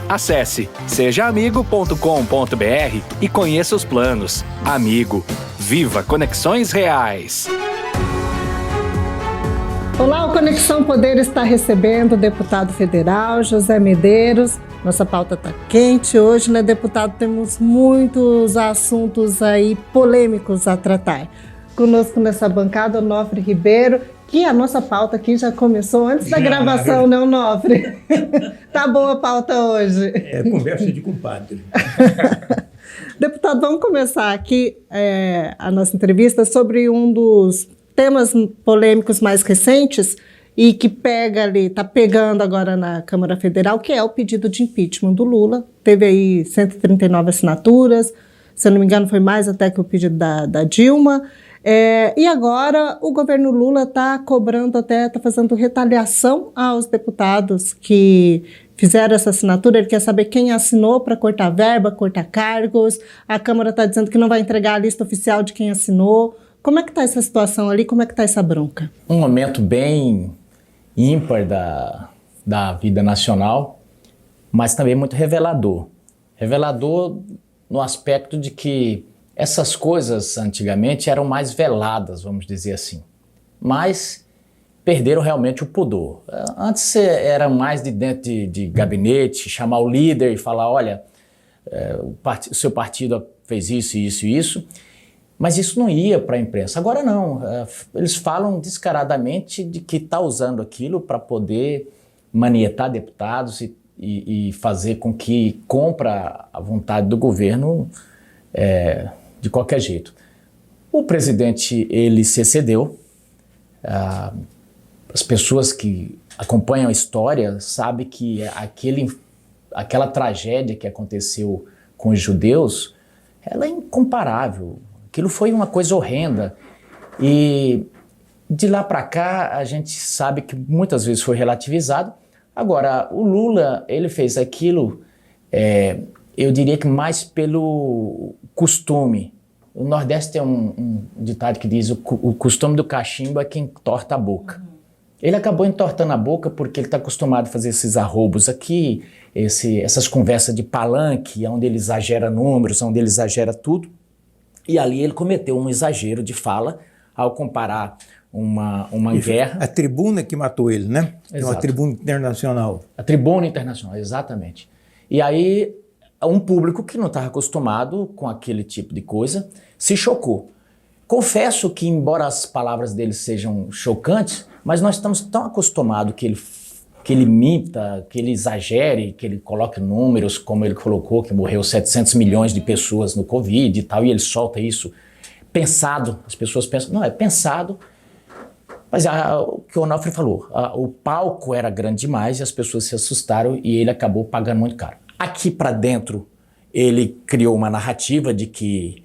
Acesse sejaamigo.com.br e conheça os planos. Amigo, viva conexões reais. Olá, o Conexão Poder está recebendo o deputado federal José Medeiros. Nossa pauta está quente hoje, né, deputado? Temos muitos assuntos aí polêmicos a tratar. Conosco nessa bancada, Onofre Ribeiro, que a nossa pauta aqui já começou antes da gravação, né, Onofre? Tá boa a pauta hoje. É conversa de compadre. Deputado, vamos começar aqui a nossa entrevista sobre um dos temas polêmicos mais recentes e que está pegando agora na Câmara Federal, que é o pedido de impeachment do Lula. Teve aí 139 assinaturas, se eu não me engano foi mais até que o pedido da Dilma. E agora o governo Lula está cobrando está fazendo retaliação aos deputados que fizeram essa assinatura. Ele quer saber quem assinou para cortar verba, cortar cargos. A Câmara está dizendo que não vai entregar a lista oficial de quem assinou. Como é que está essa situação ali? Como é que está essa bronca? Um momento bem ímpar da vida nacional, mas também muito revelador. Revelador no aspecto de que essas coisas antigamente eram mais veladas, vamos dizer assim, mas perderam realmente o pudor. Antes era mais de dentro de gabinete, chamar o líder e falar, olha, o seu partido fez isso, isso e isso, mas isso não ia para a imprensa. Agora não, eles falam descaradamente de que está usando aquilo para poder manietar deputados e fazer com que compra a vontade do governo de qualquer jeito. O presidente, ele se excedeu. As pessoas que acompanham a história sabem que aquela tragédia que aconteceu com os judeus, ela é incomparável. Aquilo foi uma coisa horrenda. E de lá para cá, a gente sabe que muitas vezes foi relativizado. Agora, o Lula, ele fez aquilo, eu diria que mais pelo costume. O Nordeste tem um ditado que diz o costume do cachimbo é quem entorta a boca. Ele acabou entortando a boca porque ele está acostumado a fazer esses arrobos aqui, essas conversas de palanque, onde ele exagera números, onde ele exagera tudo. E ali ele cometeu um exagero de fala ao comparar uma guerra. A tribuna que matou ele, né? É uma tribuna internacional. A tribuna internacional, exatamente. E aí um público que não estava acostumado com aquele tipo de coisa se chocou. Confesso que, embora as palavras dele sejam chocantes, mas nós estamos tão acostumados que ele minta, que ele exagere, que ele coloque números, como ele colocou, que morreu 700 milhões de pessoas no Covid e tal, e ele solta isso pensado. As pessoas pensam, não, é pensado. Mas o que o Onofre falou, o palco era grande demais e as pessoas se assustaram e ele acabou pagando muito caro. Aqui para dentro, ele criou uma narrativa de que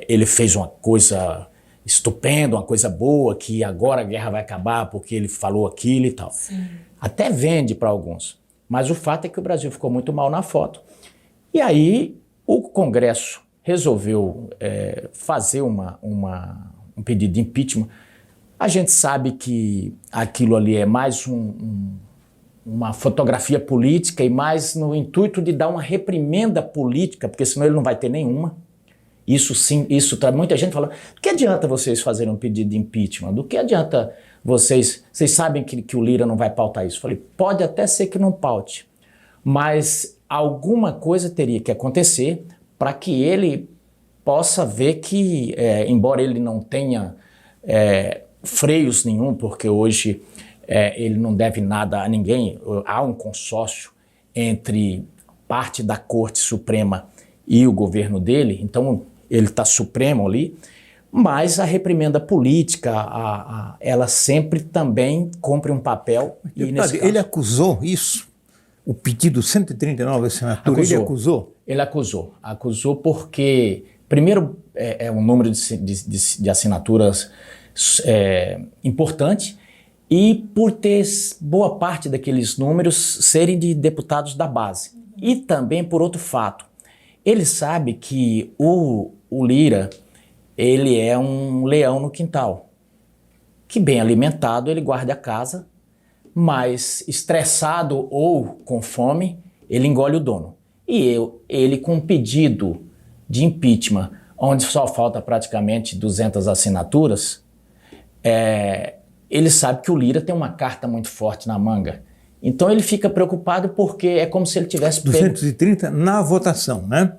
ele fez uma coisa estupenda, uma coisa boa, que agora a guerra vai acabar porque ele falou aquilo e tal. Sim. Até vende para alguns. Mas o fato é que o Brasil ficou muito mal na foto. E aí o Congresso resolveu fazer um pedido de impeachment. A gente sabe que aquilo ali é mais uma fotografia política e mais no intuito de dar uma reprimenda política, porque senão ele não vai ter nenhuma. Isso sim, isso traz muita gente falando, do que adianta vocês fazerem um pedido de impeachment? Do que adianta vocês sabem que o Lira não vai pautar isso? Falei, pode até ser que não paute, mas alguma coisa teria que acontecer para que ele possa ver que, embora ele não tenha freios nenhum, porque hoje ele não deve nada a ninguém, há um consórcio entre parte da Corte Suprema e o governo dele, então ele está supremo ali, mas a reprimenda política, ela sempre também cumpre um papel. E nesse caso, ele acusou isso? O pedido 139 assinaturas, ele acusou? Ele acusou porque, primeiro, é um número de assinaturas importante, e por ter boa parte daqueles números serem de deputados da base. E também por outro fato, ele sabe que o Lira, ele é um leão no quintal, que bem alimentado ele guarda a casa, mas estressado ou com fome, ele engole o dono. E ele com um pedido de impeachment, onde só falta praticamente 200 assinaturas, ele sabe que o Lira tem uma carta muito forte na manga. Então ele fica preocupado porque é como se ele tivesse... 230 na votação, né?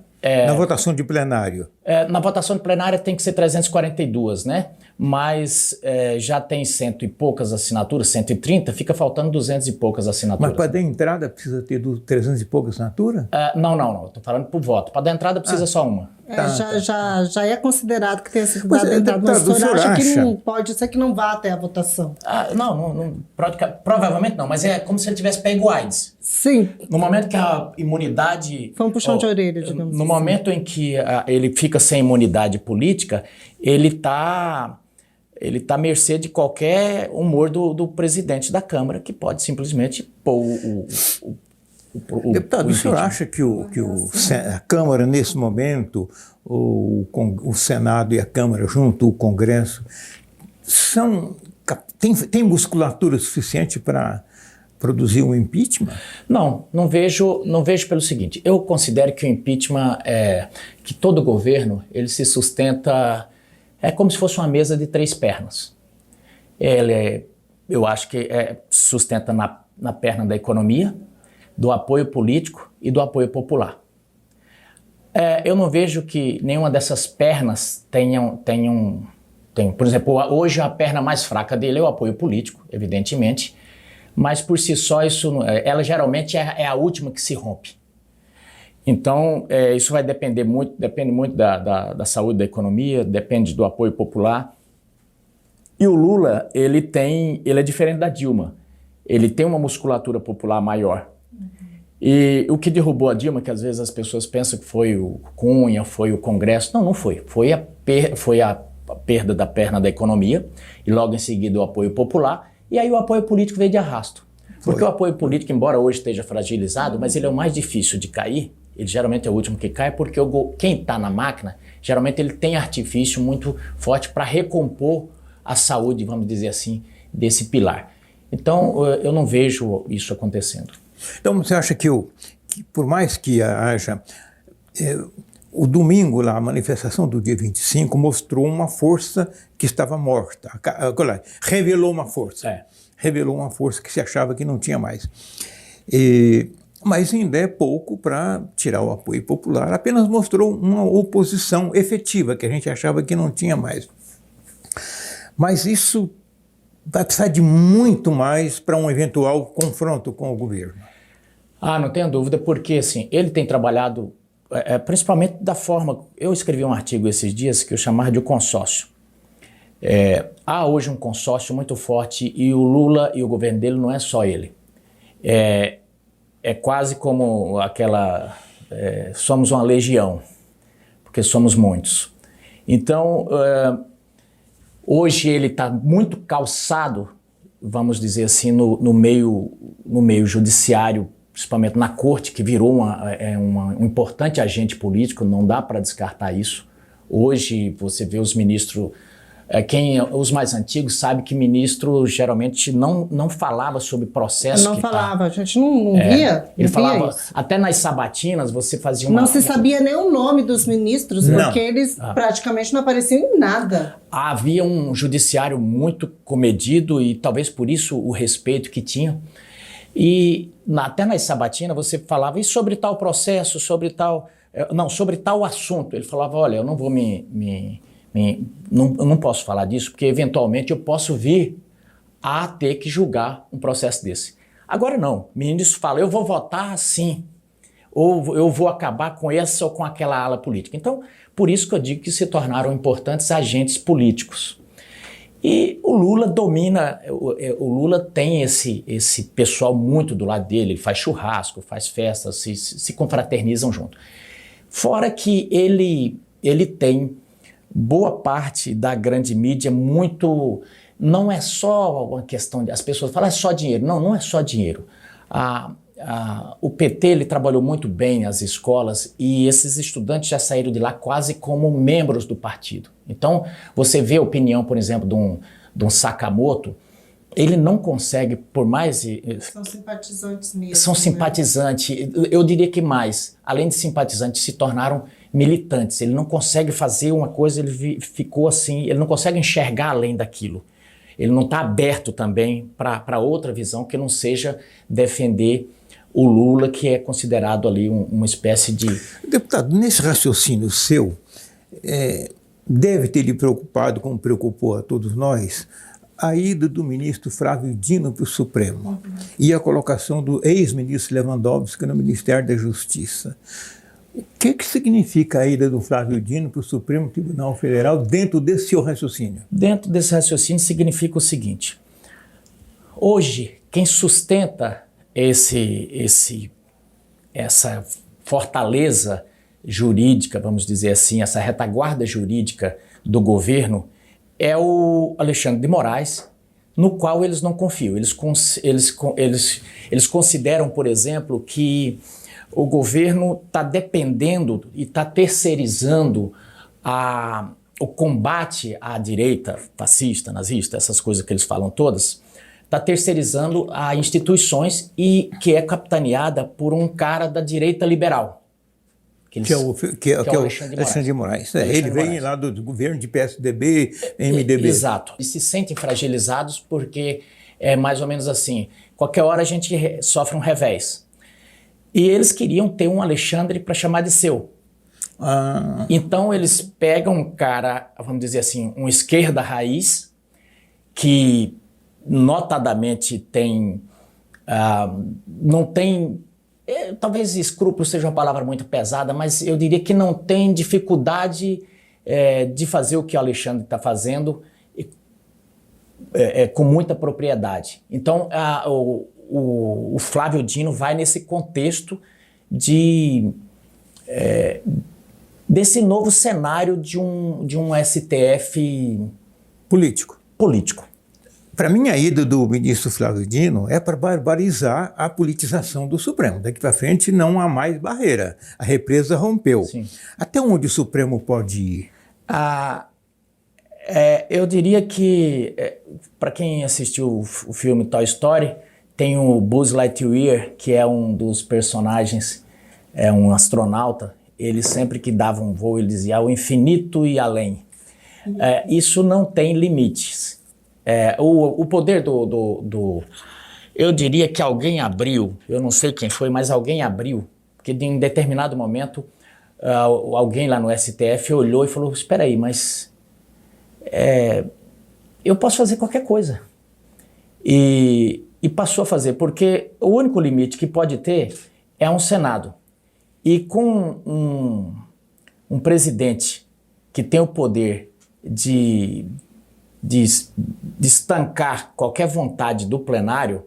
Na votação de plenário. Na votação de plenária tem que ser 342, né? Mas já tem 100 e poucas assinaturas, 130, fica faltando 200 e poucas assinaturas. Mas para dar entrada precisa ter 300 e poucas assinaturas? Não. Estou falando por voto. Para dar entrada precisa só uma. Já é considerado que tenha sido dado entrada, mas o senhor acha que não pode ser que não vá até a votação? Provavelmente não, mas é como se ele tivesse pego AIDS. Sim. No momento que a imunidade... Foi um puxão de orelha, digamos assim. No momento em que ele fica sem imunidade política, ele está à mercê de qualquer humor do presidente da Câmara, que pode simplesmente pôr Deputado, o senhor acha que a Câmara, nesse momento, o Senado e a Câmara junto, o Congresso, tem musculatura suficiente para produzir um impeachment? Não vejo pelo seguinte, eu considero que o impeachment, que todo governo, ele se sustenta, é como se fosse uma mesa de 3 pernas. Eu acho que sustenta na perna da economia, do apoio político e do apoio popular. Eu não vejo que nenhuma dessas pernas tenham, por exemplo, hoje a perna mais fraca dele é o apoio político, evidentemente, mas por si só ela geralmente é a última que se rompe. Então isso vai depende muito da saúde da economia, depende do apoio popular. E o Lula, ele é diferente da Dilma, ele tem uma musculatura popular maior. E o que derrubou a Dilma, que às vezes as pessoas pensam que foi o Cunha, foi o Congresso, não foi. Foi a perda da perna da economia e logo em seguida o apoio popular, e aí o apoio político veio de arrasto. Porque o apoio político, embora hoje esteja fragilizado, mas ele é o mais difícil de cair, ele geralmente é o último que cai, porque quem está na máquina, geralmente ele tem artifício muito forte para recompor a saúde, vamos dizer assim, desse pilar. Então eu não vejo isso acontecendo. Então você acha que por mais que haja... o domingo, lá, a manifestação do dia 25, mostrou uma força que estava morta. Revelou uma força. Revelou uma força que se achava que não tinha mais. Mas ainda é pouco para tirar o apoio popular. Apenas mostrou uma oposição efetiva, que a gente achava que não tinha mais. Mas isso vai precisar de muito mais para um eventual confronto com o governo. Não tenho dúvida, porque assim, ele tem trabalhado, principalmente da forma... Eu escrevi um artigo esses dias que eu chamava de o consórcio. Há hoje um consórcio muito forte e o Lula e o governo dele não é só ele. É quase como aquela... somos uma legião, porque somos muitos. Então, hoje ele está muito calçado, vamos dizer assim, no meio judiciário, principalmente na corte, que virou um importante agente político, não dá para descartar isso. Hoje você vê os ministros, os mais antigos sabem que ministro geralmente não falava sobre processo. Não falava, a gente não via. Ele falava, até nas sabatinas você fazia uma... Não se sabia nem o nome dos ministros, porque eles praticamente não apareciam em nada. Havia um judiciário muito comedido e talvez por isso o respeito que tinha. E até nas sabatinas você falava, e sobre tal processo, sobre tal assunto. Ele falava, olha, eu não vou eu não posso falar disso, porque eventualmente eu posso vir a ter que julgar um processo desse. Agora não, o ministro fala, eu vou votar assim, ou eu vou acabar com essa ou com aquela ala política. Então, por isso que eu digo que se tornaram importantes agentes políticos. E o Lula domina, o Lula tem esse pessoal muito do lado dele, ele faz churrasco, faz festas, se confraternizam junto. Fora que ele tem boa parte da grande mídia muito... Não é só uma questão de... As pessoas falam, é só dinheiro. Não é só dinheiro. O PT ele trabalhou muito bem as escolas e esses estudantes já saíram de lá quase como membros do partido. Então, você vê a opinião, por exemplo, de um Sakamoto, ele não consegue, por mais... São simpatizantes mesmo. São simpatizantes, eu diria que mais, além de simpatizantes, se tornaram militantes. Ele não consegue fazer uma coisa, ele ficou assim, ele não consegue enxergar além daquilo. Ele não está aberto também para outra visão que não seja defender o Lula, que é considerado ali uma espécie de... Deputado, nesse raciocínio seu, deve ter lhe preocupado, como preocupou a todos nós, a ida do ministro Flávio Dino para o Supremo e a colocação do ex-ministro Lewandowski no Ministério da Justiça. O que significa a ida do Flávio Dino para o Supremo Tribunal Federal dentro desse seu raciocínio? Dentro desse raciocínio significa o seguinte: hoje, quem sustenta essa fortaleza jurídica, vamos dizer assim, essa retaguarda jurídica do governo, é o Alexandre de Moraes, no qual eles não confiam. Eles consideram, por exemplo, que o governo está dependendo e está terceirizando o combate à direita fascista, nazista, essas coisas que eles falam todas, está terceirizando a instituições e que é capitaneada por um cara da direita liberal. Que é o Alexandre de Moraes. Ele vem lá do governo de PSDB, MDB. Exato. Eles se sentem fragilizados porque é mais ou menos assim, qualquer hora a gente sofre um revés. E eles queriam ter um Alexandre para chamar de seu. Então eles pegam um cara, vamos dizer assim, um esquerda raiz, que notadamente não tem, talvez escrúpulo seja uma palavra muito pesada, mas eu diria que não tem dificuldade de fazer o que o Alexandre está fazendo com muita propriedade. Então o Flávio Dino vai nesse contexto desse novo cenário de um STF político. Para mim, a ida do ministro Flávio Dino é para barbarizar a politização do Supremo. Daqui para frente não há mais barreira. A represa rompeu. Sim. Até onde o Supremo pode ir? Eu diria que, para quem assistiu o filme Toy Story, tem o Buzz Lightyear, que é um dos personagens, é um astronauta. Ele sempre que dava um voo, ele dizia ao infinito e além. Isso não tem limites. O poder eu diria que alguém abriu, eu não sei quem foi, mas alguém abriu, porque em determinado momento alguém lá no STF olhou e falou, espera aí, mas eu posso fazer qualquer coisa. E passou a fazer, porque o único limite que pode ter é um Senado. E com um presidente que tem o poder de estancar qualquer vontade do plenário,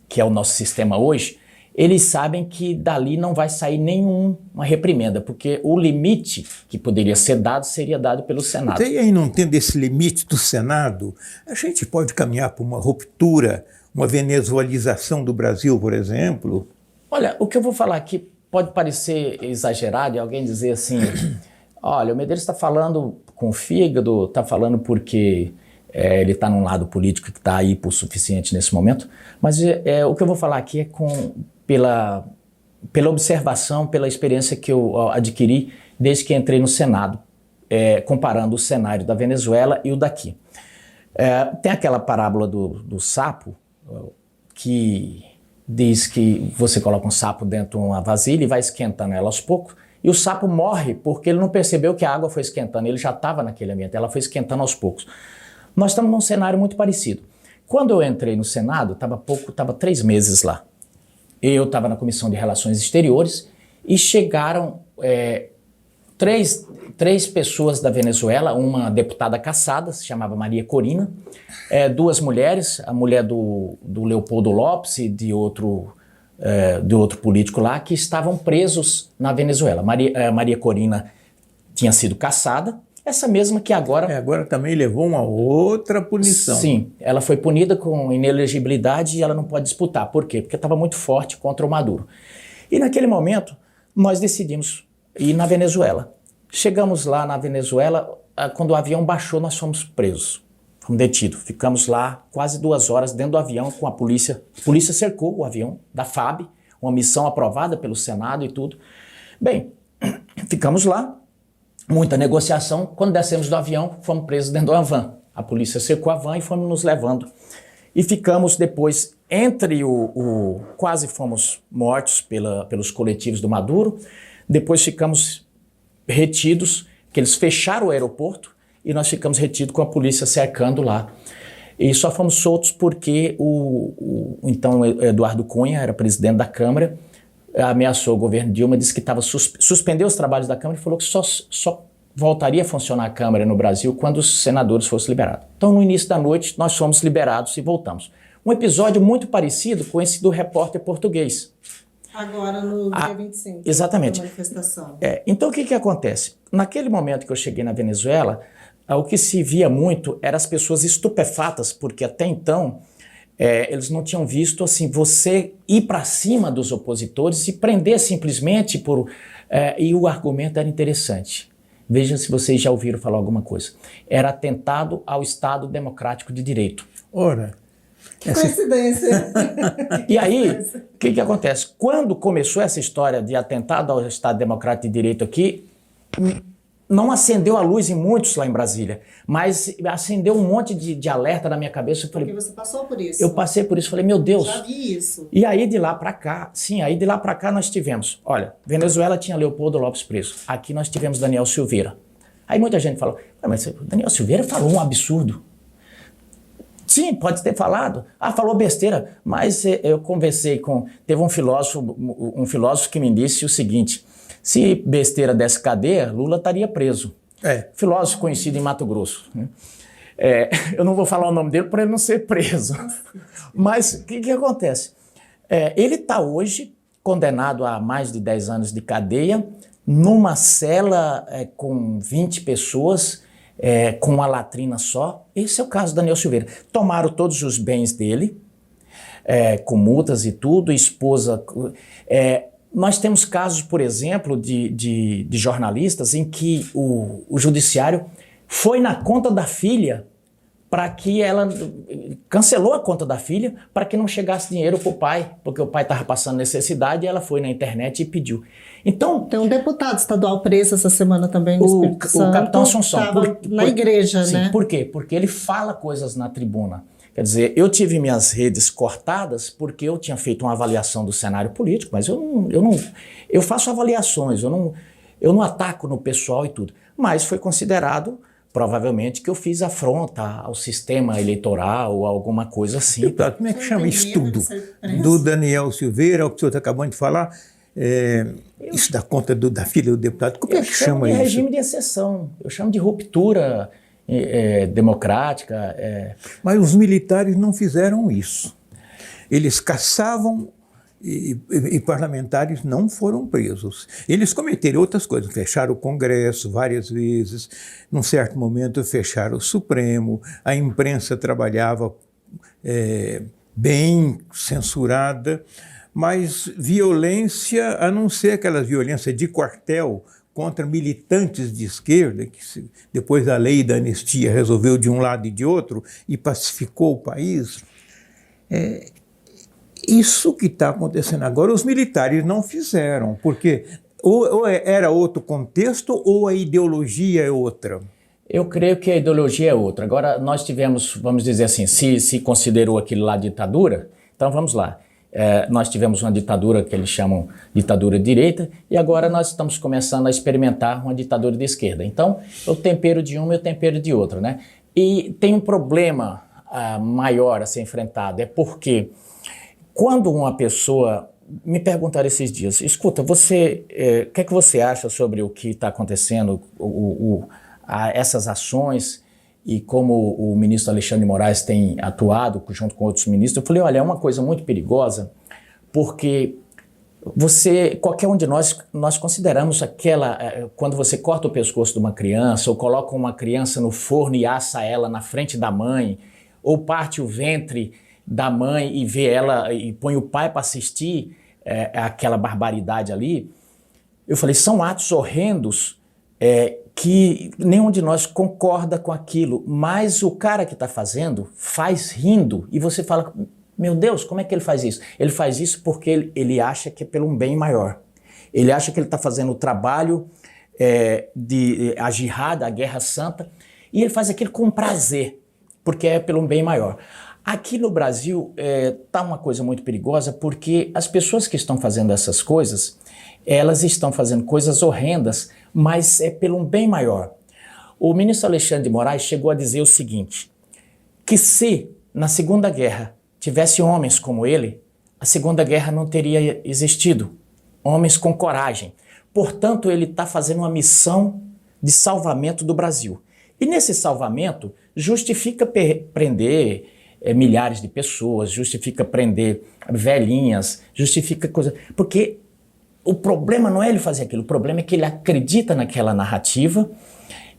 que é o nosso sistema hoje, eles sabem que dali não vai sair nenhuma reprimenda, porque o limite que poderia ser dado seria dado pelo Senado. E aí, não tendo esse limite do Senado, a gente pode caminhar para uma ruptura, uma venezuelização do Brasil, por exemplo? Olha, o que eu vou falar aqui pode parecer exagerado e alguém dizer assim, olha, o Medeiros está falando com o fígado, está falando porque ele está num lado político que está aí por suficiente nesse momento, mas o que eu vou falar aqui é pela observação, pela experiência que eu adquiri desde que entrei no Senado, comparando o cenário da Venezuela e o daqui. Tem aquela parábola do sapo, que diz que você coloca um sapo dentro de uma vasilha e vai esquentando ela aos poucos, e o sapo morre porque ele não percebeu que a água foi esquentando, ele já estava naquele ambiente, ela foi esquentando aos poucos. Nós estamos num cenário muito parecido. Quando eu entrei no Senado, estava 3 meses lá. Eu estava na Comissão de Relações Exteriores e chegaram três pessoas da Venezuela, uma deputada caçada, se chamava Maria Corina, 2 mulheres, a mulher do Leopoldo Lopes e de outro político lá, que estavam presos na Venezuela. Maria Corina tinha sido caçada, essa mesma que agora... Agora também levou uma outra punição. Sim, ela foi punida com inelegibilidade e ela não pode disputar. Por quê? Porque estava muito forte contra o Maduro. E naquele momento, nós decidimos ir na Venezuela. Chegamos lá na Venezuela, quando o avião baixou, nós fomos presos. Fomos detidos. Ficamos lá quase 2 horas dentro do avião com a polícia. A polícia cercou o avião da FAB, uma missão aprovada pelo Senado e tudo. Bem, ficamos lá, muita negociação. Quando descemos do avião, fomos presos dentro de uma van. A polícia cercou a van e fomos nos levando. E ficamos depois quase fomos mortos pelos coletivos do Maduro. Depois ficamos retidos, que eles fecharam o aeroporto e nós ficamos retidos com a polícia cercando lá. E só fomos soltos porque então Eduardo Cunha, era presidente da Câmara, ameaçou o governo Dilma, disse que suspendeu os trabalhos da Câmara e falou que só voltaria a funcionar a Câmara no Brasil quando os senadores fossem liberados. Então, no início da noite, nós fomos liberados e voltamos. Um episódio muito parecido com esse do repórter português. Agora, no dia 25. Exatamente. Da manifestação. Então, o que acontece? Naquele momento que eu cheguei na Venezuela, o que se via muito eram as pessoas estupefatas, porque até então eles não tinham visto assim, você ir para cima dos opositores e prender simplesmente e o argumento era interessante. Vejam se vocês já ouviram falar alguma coisa. Era atentado ao Estado Democrático de Direito. Ora. Coincidência. E aí, o que acontece? Quando começou essa história de atentado ao Estado Democrático de Direito aqui, não acendeu a luz em muitos lá em Brasília, mas acendeu um monte de alerta na minha cabeça. Eu falei, porque você passou por isso. Eu passei por isso, falei, meu Deus. Já vi isso. E aí de lá para cá, nós tivemos, olha, Venezuela tinha Leopoldo Lopes preso, aqui nós tivemos Daniel Silveira. Aí muita gente falou, mas Daniel Silveira falou um absurdo. Sim, pode ter falado. Falou besteira, mas eu conversei teve um filósofo que me disse o seguinte, se besteira desse cadeia, Lula estaria preso. Filósofo conhecido em Mato Grosso. Eu não vou falar o nome dele para ele não ser preso. Mas o que acontece? Ele está hoje condenado a mais de 10 anos de cadeia, numa cela com 20 pessoas, com uma latrina só. Esse é o caso do Daniel Silveira. Tomaram todos os bens dele, com multas e tudo, esposa... Nós temos casos, por exemplo, de jornalistas em que o judiciário foi na conta da filha para que ela cancelou a conta da filha para que não chegasse dinheiro para o pai, porque o pai estava passando necessidade e ela foi na internet e pediu. Então, tem um deputado estadual preso essa semana também no Espírito Santo. O capitão Assunção. Estava na igreja, sim, né? Por quê? Porque ele fala coisas na tribuna. Quer dizer, eu tive minhas redes cortadas porque eu tinha feito uma avaliação do cenário político, mas eu faço avaliações, eu não ataco no pessoal e tudo. Mas foi considerado, provavelmente, que eu fiz afronta ao sistema eleitoral ou alguma coisa assim. Deputado, como é que chama isso tudo? Do Daniel Silveira, o que o senhor está acabando de falar, isso dá conta da filha do deputado, como é que chama isso? Eu chamo de regime de exceção, eu chamo de ruptura democrática. Mas os militares não fizeram isso. Eles caçavam e parlamentares não foram presos. Eles cometeram outras coisas, fecharam o Congresso várias vezes, num certo momento fecharam o Supremo, a imprensa trabalhava bem censurada, mas violência, a não ser aquela violência de quartel, contra militantes de esquerda, que depois da lei da anistia resolveu de um lado e de outro e pacificou o país. Isso que está acontecendo agora, os militares não fizeram, porque ou era outro contexto ou a ideologia é outra. Eu creio que a ideologia é outra. Agora, nós tivemos, vamos dizer assim, se considerou aquilo lá ditadura, então vamos lá. Nós tivemos uma ditadura que eles chamam ditadura de direita e agora nós estamos começando a experimentar uma ditadura de esquerda. Então, o tempero de uma e o tempero de outra, né? E tem um problema maior a ser enfrentado, é porque quando uma pessoa... Me perguntaram esses dias, escuta, o que é que você acha sobre o que está acontecendo, essas ações e como o ministro Alexandre de Moraes tem atuado junto com outros ministros? Eu falei, olha, é uma coisa muito perigosa, porque qualquer um de nós consideramos quando você corta o pescoço de uma criança, ou coloca uma criança no forno e assa ela na frente da mãe, ou parte o ventre da mãe e vê ela e põe o pai para assistir aquela barbaridade ali. Eu falei, são atos horrendos que nenhum de nós concorda com aquilo, mas o cara que está fazendo faz rindo e você fala, meu Deus, como é que ele faz isso? Ele faz isso porque ele acha que é pelo um bem maior. Ele acha que ele está fazendo o trabalho a jihad, a guerra santa, e ele faz aquilo com prazer, porque é pelo um bem maior. Aqui no Brasil está uma coisa muito perigosa, porque as pessoas que estão fazendo essas coisas, elas estão fazendo coisas horrendas, mas é pelo um bem maior. O ministro Alexandre de Moraes chegou a dizer o seguinte, que se na Segunda Guerra tivesse homens como ele, a Segunda Guerra não teria existido. Homens com coragem. Portanto, ele está fazendo uma missão de salvamento do Brasil. E nesse salvamento, justifica prender milhares de pessoas, justifica prender velhinhas, justifica coisas... Porque o problema não é ele fazer aquilo, o problema é que ele acredita naquela narrativa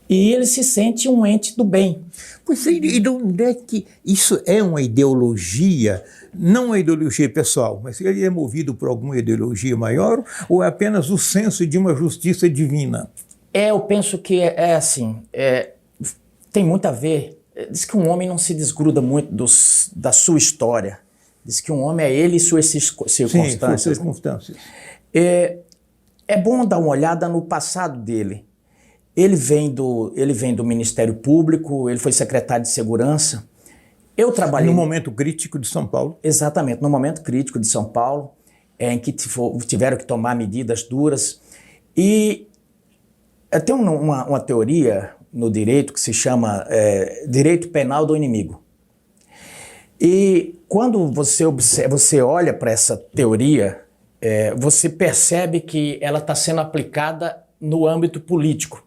e ele se sente um ente do bem. Pois é, e de onde é que isso é uma ideologia, não uma ideologia pessoal, mas ele é movido por alguma ideologia maior ou é apenas o senso de uma justiça divina? Eu penso que assim, tem muito a ver, diz que um homem não se desgruda muito da sua história, diz que um homem é ele e suas circunstâncias. Sim, suas circunstâncias. É bom dar uma olhada no passado dele. Ele vem do Ministério Público, ele foi secretário de Segurança. Eu trabalhei... No momento crítico de São Paulo. Exatamente, no momento crítico de São Paulo, em que tiveram que tomar medidas duras. E tem uma teoria no direito que se chama direito penal do inimigo. E quando você olha para essa teoria, você percebe que ela está sendo aplicada no âmbito político.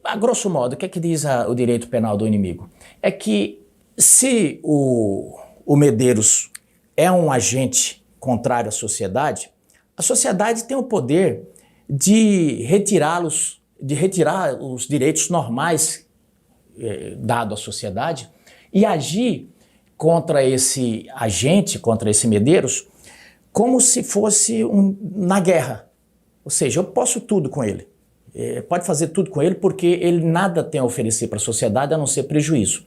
A grosso modo, o que é que diz o direito penal do inimigo? É que se o Medeiros é um agente contrário à sociedade, a sociedade tem o poder de retirar os direitos normais dados à sociedade e agir contra esse agente, contra esse Medeiros, como se fosse na guerra. Ou seja, eu posso tudo com ele. Pode fazer tudo com ele porque ele nada tem a oferecer para a sociedade a não ser prejuízo.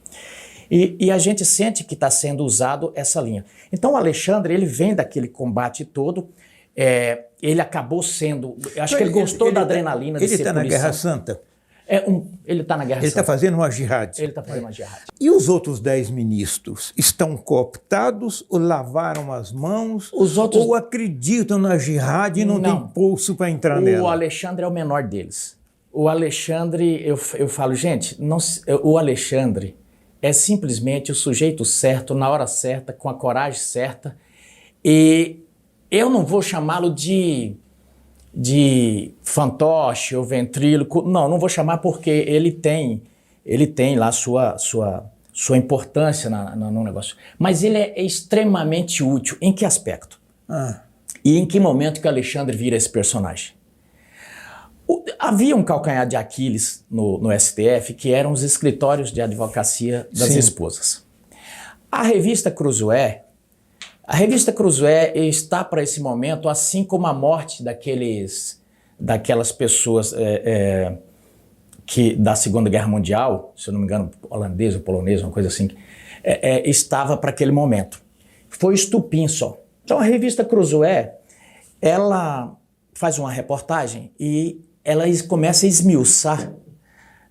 E a gente sente que está sendo usado essa linha. Então o Alexandre, ele vem daquele combate todo, ele acabou sendo... Acho que ele gostou da adrenalina de ser policial. Ele está na Guerra Santa? Ele está na Guerra Santa. Ele está fazendo uma jihad. Ele está fazendo uma jihad. E os outros 10 ministros estão cooptados ou lavaram as mãos ou acreditam na jihad e não tem bolso para entrar nela? O Alexandre é o menor deles. O Alexandre, eu falo, gente, o Alexandre é simplesmente o sujeito certo, na hora certa, com a coragem certa. E eu não vou chamá-lo de fantoche ou ventríloco, não vou chamar porque ele tem lá sua importância no negócio. Mas ele é extremamente útil. Em que aspecto? E em que momento que o Alexandre vira esse personagem? Havia um calcanhar de Aquiles no STF, que eram os escritórios de advocacia das esposas. A revista Cruzoé está para esse momento, assim como a morte daquelas pessoas da Segunda Guerra Mundial, se eu não me engano, holandês ou polonês, uma coisa assim, estava para aquele momento. Foi estupim só. Então a revista Cruzoé, ela faz uma reportagem e ela começa a esmiuçar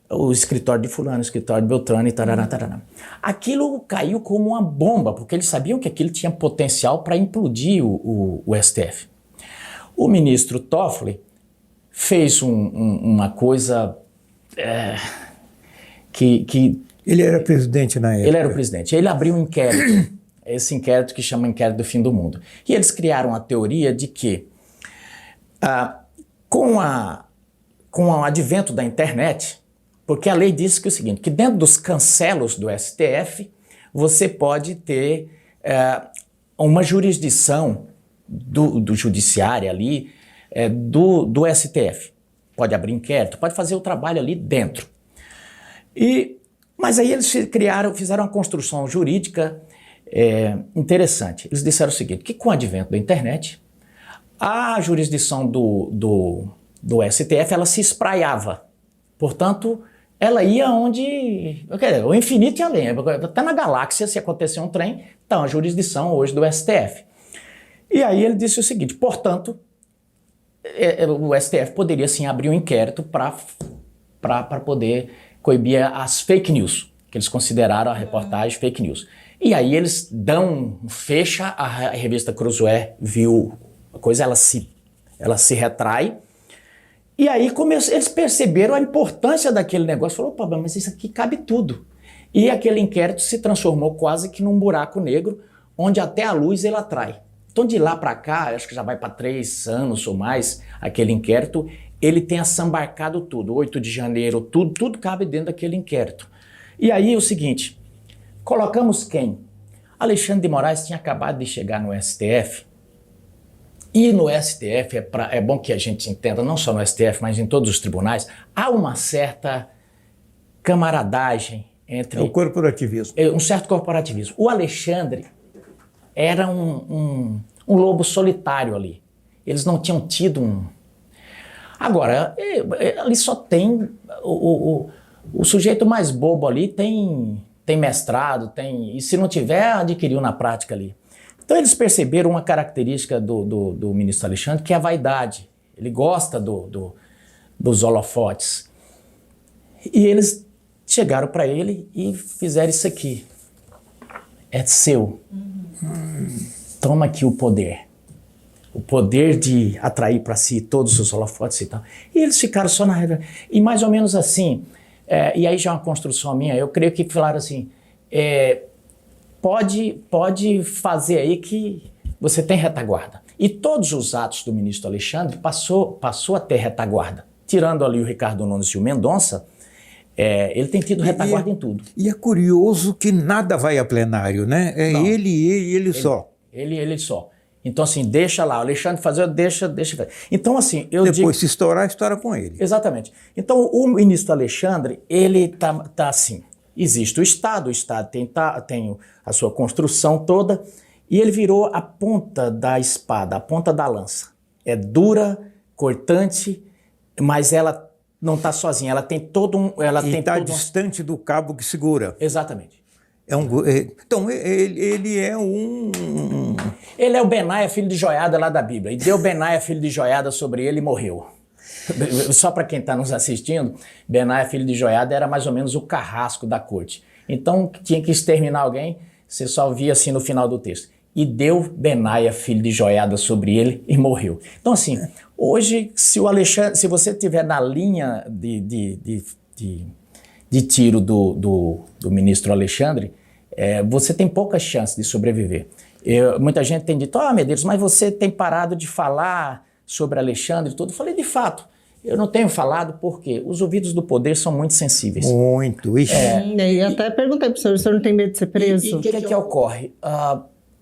o escritório de fulano, o escritório de Beltrano e tarará, tarará. Aquilo caiu como uma bomba, porque eles sabiam que aquilo tinha potencial para implodir o STF. O ministro Toffoli fez uma coisa que... Ele era presidente na época. Ele era o presidente. Ele abriu um inquérito, esse inquérito que chama Inquérito do Fim do Mundo. E eles criaram a teoria de que, com o advento da internet, porque a lei diz que é o seguinte, que dentro dos cancelos do STF, você pode ter uma jurisdição do judiciário ali, do STF. Pode abrir inquérito, pode fazer o trabalho ali dentro. Mas aí eles fizeram uma construção jurídica interessante. Eles disseram o seguinte, que com o advento da internet, a jurisdição do do STF, ela se espraiava. Portanto, ela ia onde... o infinito e além. Até na galáxia, se acontecer um trem, está a jurisdição hoje do STF. E aí ele disse o seguinte, portanto, o STF poderia sim abrir um inquérito para poder coibir as fake news, que eles consideraram a reportagem fake news. E aí eles fecha, a revista Cruzoé viu a coisa, ela se retrai, e aí eles perceberam a importância daquele negócio, falaram, opa, mas isso aqui cabe tudo. E aquele inquérito se transformou quase que num buraco negro, onde até a luz ele atrai. Então de lá para cá, acho que já vai para 3 anos ou mais, aquele inquérito, ele tem assambarcado tudo, 8 de janeiro, tudo cabe dentro daquele inquérito. E aí é o seguinte, colocamos quem? Alexandre de Moraes tinha acabado de chegar no STF, e no STF, é bom que a gente entenda, não só no STF, mas em todos os tribunais, há uma certa camaradagem entre... É o corporativismo. Um certo corporativismo. O Alexandre era um lobo solitário ali. Eles não tinham tido um... Agora, ali só tem... O sujeito mais bobo ali tem mestrado, e se não tiver, adquiriu na prática ali. Então eles perceberam uma característica do ministro Alexandre, que é a vaidade. Ele gosta dos holofotes. E eles chegaram para ele e fizeram isso aqui. É seu. Toma aqui o poder. O poder de atrair para si todos os holofotes e tal. E eles ficaram só na regra. E mais ou menos assim, e aí já é uma construção minha, eu creio que falaram assim, pode fazer aí que você tem retaguarda. E todos os atos do ministro Alexandre passou a ter retaguarda. Tirando ali o Ricardo Nunes e o Mendonça, ele tem tido retaguarda em tudo. E é curioso que nada vai a plenário, né? Não. Ele só. Ele só. Então assim, deixa lá, o Alexandre fazer, deixa. Então assim, Depois se estourar, estoura com ele. Exatamente. Então o ministro Alexandre, ele tá assim, existe o Estado tem a sua construção toda, e ele virou a ponta da espada, a ponta da lança. É dura, cortante, mas ela não está sozinha, ela tem todo um... E está distante do cabo que segura. Exatamente. Então, ele é um... Ele é o Benaia, filho de Joiada lá da Bíblia. E deu Benaia, filho de Joiada, sobre ele e morreu. Só para quem está nos assistindo, Benaia, filho de Joiada, era mais ou menos o carrasco da corte. Então, tinha que exterminar alguém, você só via assim no final do texto. E deu Benaia, filho de Joiada, sobre ele e morreu. Então, assim, hoje, se você estiver na linha de tiro do ministro Alexandre, você tem poucas chances de sobreviver. Muita gente tem dito, Medeiros, mas você tem parado de falar sobre Alexandre e tudo. Eu falei, de fato, eu não tenho falado porque os ouvidos do poder são muito sensíveis. Muito, ixi. E até perguntei para o senhor não tem medo de ser preso? E o que ocorre?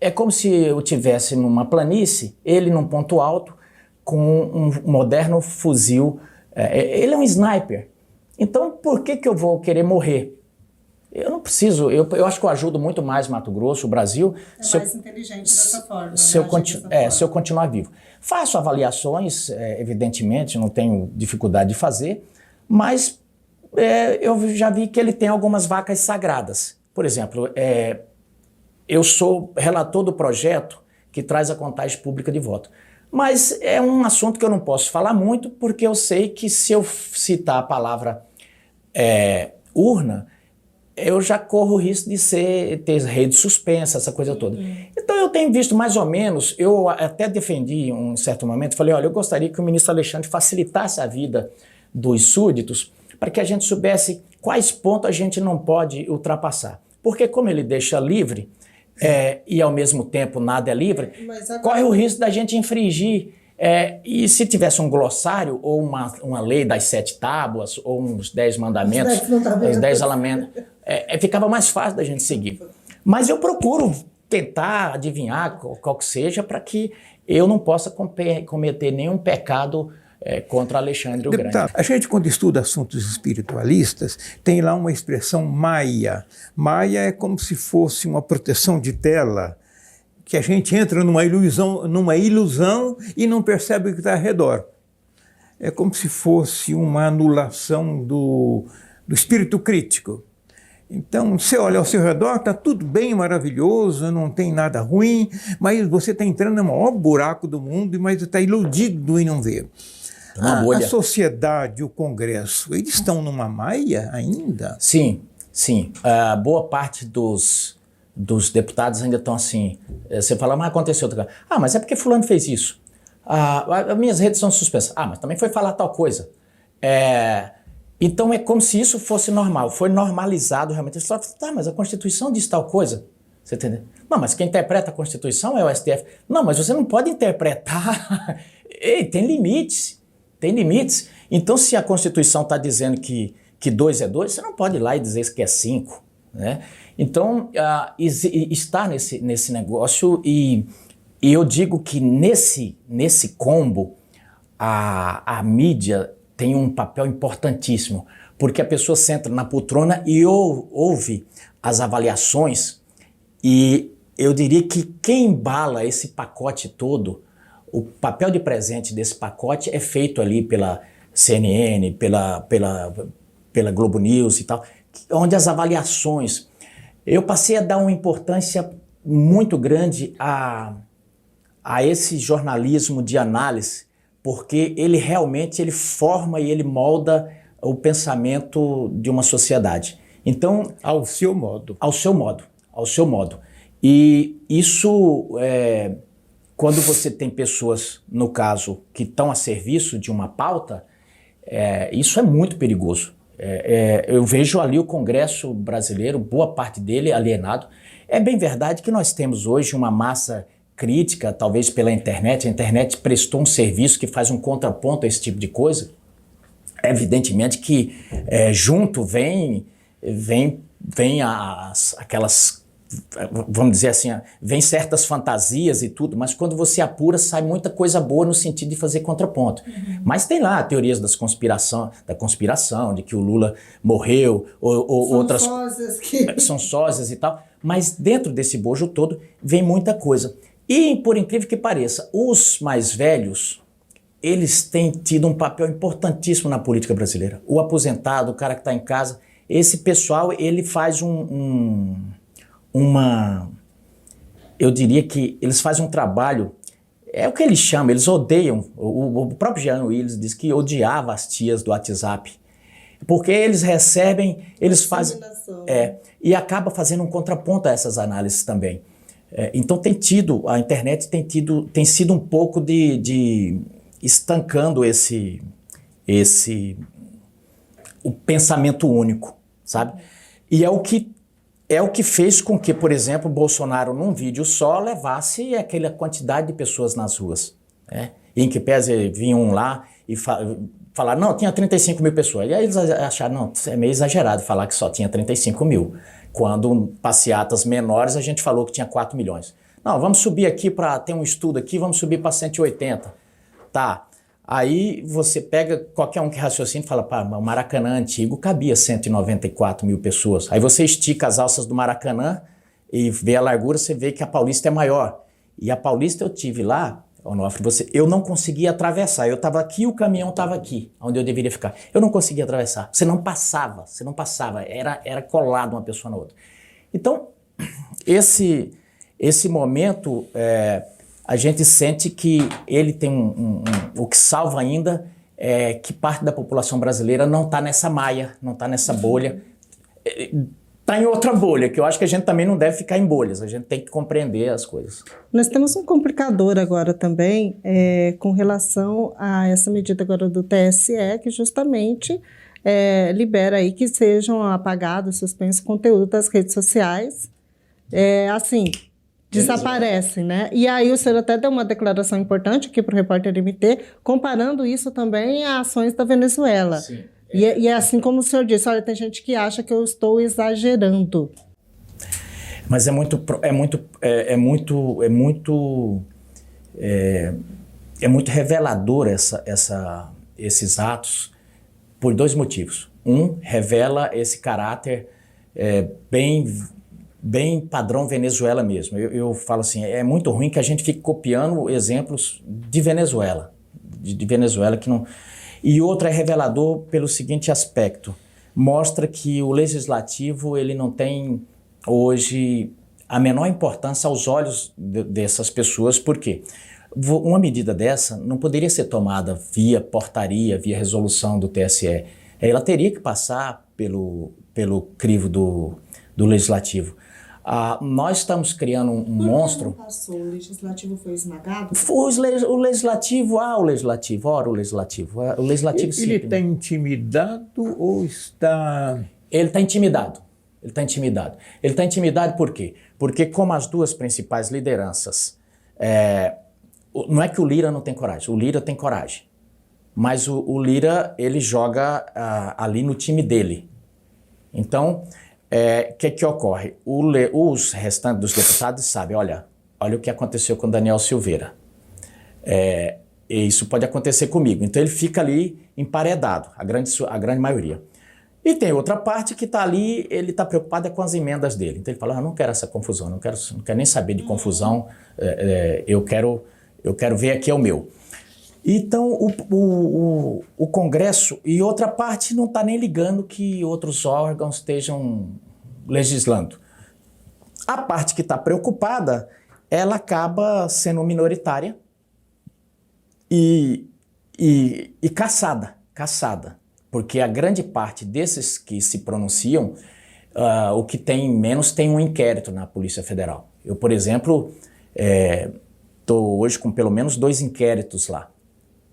É como se eu tivesse numa planície, ele num ponto alto, com um moderno fuzil. Ele é um sniper. Então, por que eu vou querer morrer? Eu não preciso, eu acho que eu ajudo muito mais Mato Grosso, o Brasil. Mais inteligente dessa forma. Se eu continuar vivo. Faço avaliações, evidentemente, não tenho dificuldade de fazer, mas eu já vi que ele tem algumas vacas sagradas. Por exemplo, eu sou relator do projeto que traz a contagem pública de voto. Mas é um assunto que eu não posso falar muito, porque eu sei que se eu citar a palavra urna, eu já corro o risco de ter rede suspensa, essa coisa toda. Então eu tenho visto mais ou menos, eu até defendi em um certo momento, falei, olha, eu gostaria que o ministro Alexandre facilitasse a vida dos súditos para que a gente soubesse quais pontos a gente não pode ultrapassar. Porque como ele deixa livre, e ao mesmo tempo nada é livre, corre o risco da gente infringir. E se tivesse um glossário ou uma lei das 7 tábuas ou uns 10 mandamentos, os 10 mandamentos, ficava mais fácil da gente seguir. Mas eu procuro tentar adivinhar qual que seja para que eu não possa cometer nenhum pecado contra Alexandre o Grande. A gente, quando estuda assuntos espiritualistas, tem lá uma expressão maia. Maia é como se fosse uma proteção de tela, que a gente entra numa ilusão e não percebe o que está ao redor. é como se fosse uma anulação do espírito crítico. Então, você olha ao seu redor, está tudo bem, maravilhoso, não tem nada ruim, mas você está entrando no maior buraco do mundo, mas está iludido e não vê. A sociedade, o Congresso, eles estão numa maia ainda? Sim, sim. Boa parte dos deputados ainda estão assim. Você fala, mas aconteceu outra coisa. Ah, mas é porque fulano fez isso. As minhas redes são suspensas. Ah, mas também foi falar tal coisa. Então é como se isso fosse normal. Foi normalizado realmente. Você fala, tá, mas a Constituição diz tal coisa. Você entendeu? Não, mas quem interpreta a Constituição é o STF. Não, mas você não pode interpretar. Ei, tem limites. Tem limites. Então, se a Constituição está dizendo que 2 é 2, você não pode ir lá e dizer que é 5. Né? Então, está nesse negócio e eu digo que nesse combo a mídia tem um papel importantíssimo, porque a pessoa senta na poltrona e ouve as avaliações e eu diria que quem embala esse pacote todo, o papel de presente desse pacote é feito ali pela CNN, pela Globo News e tal, onde as avaliações... Eu passei a dar uma importância muito grande a esse jornalismo de análise, porque ele realmente forma e ele molda o pensamento de uma sociedade. Então, ao seu modo. Ao seu modo, ao seu modo. E isso, quando você tem pessoas, no caso, que estão a serviço de uma pauta, isso é muito perigoso. Eu vejo ali o Congresso brasileiro, boa parte dele alienado. É bem verdade que nós temos hoje uma massa crítica, talvez pela internet. A internet prestou um serviço que faz um contraponto a esse tipo de coisa. Evidentemente que junto vem aquelas, vamos dizer assim, vem certas fantasias e tudo, mas quando você apura sai muita coisa boa no sentido de fazer contraponto. Uhum. Mas tem lá teorias da conspiração, de que o Lula morreu, ou outras são sósias e tal, mas dentro desse bojo todo vem muita coisa. E, por incrível que pareça, os mais velhos, eles têm tido um papel importantíssimo na política brasileira. O aposentado, o cara que está em casa, esse pessoal, ele faz eu diria que eles fazem um trabalho, é o que eles chamam, eles odeiam, o próprio Jean Willis diz que odiava as tias do WhatsApp, porque eles recebem, eles fazem, e acaba fazendo um contraponto a essas análises também. Então a internet tem sido um pouco de estancando o pensamento único, sabe? E é o que fez com que, por exemplo, Bolsonaro, num vídeo só, levasse aquela quantidade de pessoas nas ruas. Né? E em que pese vinham lá e falaram, não, tinha 35 mil pessoas. E aí eles acharam, não, é meio exagerado falar que só tinha 35 mil. Quando passeatas menores a gente falou que tinha 4 milhões. Não, vamos subir aqui para ter um estudo aqui, vamos subir para 180. Tá. Aí você pega qualquer um que raciocina e fala, pá, o Maracanã antigo cabia 194 mil pessoas. Aí você estica as alças do Maracanã e vê a largura, você vê que a Paulista é maior. E a Paulista eu tive lá, Onofre, eu não conseguia atravessar. Eu estava aqui, o caminhão estava aqui, onde eu deveria ficar. Eu não conseguia atravessar. Você não passava. Era colado uma pessoa na outra. Então, esse momento... a gente sente que ele tem o que salva ainda é que parte da população brasileira não está nessa maia, não está nessa bolha, está em outra bolha, que eu acho que a gente também não deve ficar em bolhas, a gente tem que compreender as coisas. Nós temos um complicador agora também com relação a essa medida agora do TSE, que justamente libera aí que sejam apagados, suspensos conteúdo das redes sociais, assim... desaparecem, né? E aí o senhor até deu uma declaração importante aqui para o Repórter MT, comparando isso também a ações da Venezuela. Sim. E é assim como o senhor disse, olha, tem gente que acha que eu estou exagerando. Mas é muito revelador esses atos por 2 motivos. Um, revela esse caráter bem padrão Venezuela mesmo. Eu falo assim, é muito ruim que a gente fique copiando exemplos de Venezuela, de Venezuela que não... E outro é revelador pelo seguinte aspecto. Mostra que o legislativo ele não tem hoje a menor importância aos olhos dessas pessoas. Por quê? Uma medida dessa não poderia ser tomada via portaria, via resolução do TSE. Ela teria que passar pelo crivo do legislativo. Nós estamos criando um monstro. Não passou, o legislativo foi esmagado? O legislativo, o legislativo, ora o legislativo. O legislativo Ele está intimidado ou está... Ele está intimidado. Ele está intimidado. Ele está intimidado por quê? Porque como as duas principais lideranças, não é que o Lira não tem coragem, o Lira tem coragem. Mas o Lira, ele joga ali no time dele. Então, que ocorre? Os restantes dos deputados sabem, olha o que aconteceu com Daniel Silveira. E isso pode acontecer comigo. Então ele fica ali emparedado, a grande maioria. E tem outra parte que está ali, ele está preocupado com as emendas dele. Então ele fala, não quero essa confusão, não quero nem saber de confusão, eu quero ver aqui é o meu. Então o Congresso e outra parte não está nem ligando que outros órgãos estejam legislando. A parte que está preocupada, ela acaba sendo minoritária e caçada. Porque a grande parte desses que se pronunciam, o que tem menos tem um inquérito na Polícia Federal. Eu, por exemplo, estou hoje com pelo menos 2 inquéritos lá.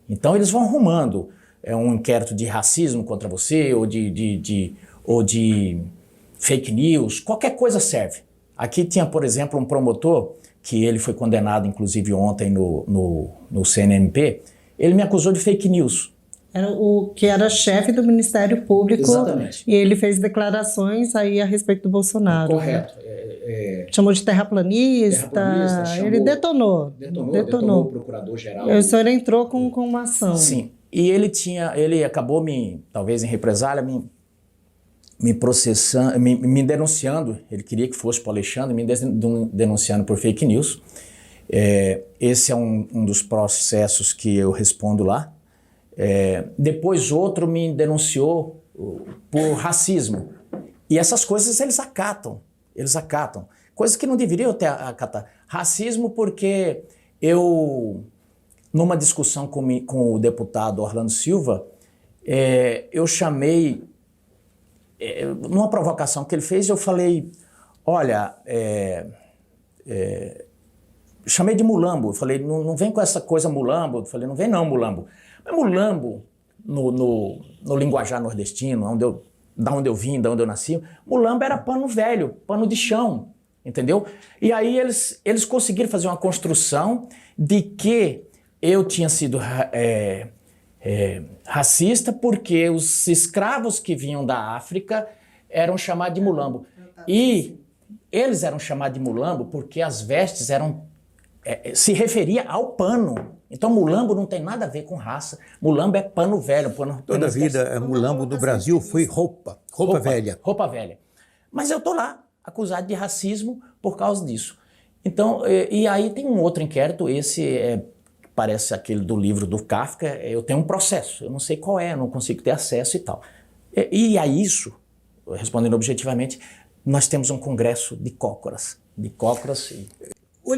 Então eles vão arrumando um inquérito de racismo contra você ou de fake news, qualquer coisa serve. Aqui tinha, por exemplo, um promotor, que ele foi condenado inclusive ontem no CNMP, ele me acusou de fake news. Era o que era chefe do Ministério Público. Exatamente. E ele fez declarações aí a respeito do Bolsonaro. Correto. Chamou de terraplanista. Ele detonou o procurador-geral. O senhor entrou com uma ação. Sim. E ele acabou talvez em represália, me processando, me denunciando. Ele queria que fosse para o Alexandre, me denunciando por fake news. Esse é um dos processos que eu respondo lá. Depois outro me denunciou por racismo. E essas coisas eles acatam. Coisas que não deveriam ter acatar. Racismo porque eu, numa discussão com o deputado Orlando Silva, eu chamei, numa provocação que ele fez, eu falei, olha, chamei de mulambo. Eu falei, não vem com essa coisa mulambo. Eu falei, não vem não, mulambo. Mas mulambo, no linguajar nordestino, da onde eu vim, da onde eu nasci, mulambo era pano velho, pano de chão, entendeu? E aí eles conseguiram fazer uma construção de que eu tinha sido racista porque os escravos que vinham da África eram chamados de mulambo. E eles eram chamados de mulambo porque as vestes se referia ao pano. Então mulambo não tem nada a ver com raça. Mulambo é pano velho. Toda a vida, mulambo no Brasil foi roupa velha. Roupa velha. Mas eu tô lá, acusado de racismo por causa disso. Então, e aí tem um outro inquérito, esse parece aquele do livro do Kafka, eu tenho um processo, eu não sei qual eu não consigo ter acesso e tal. E a isso, respondendo objetivamente, nós temos um congresso de cócoras. O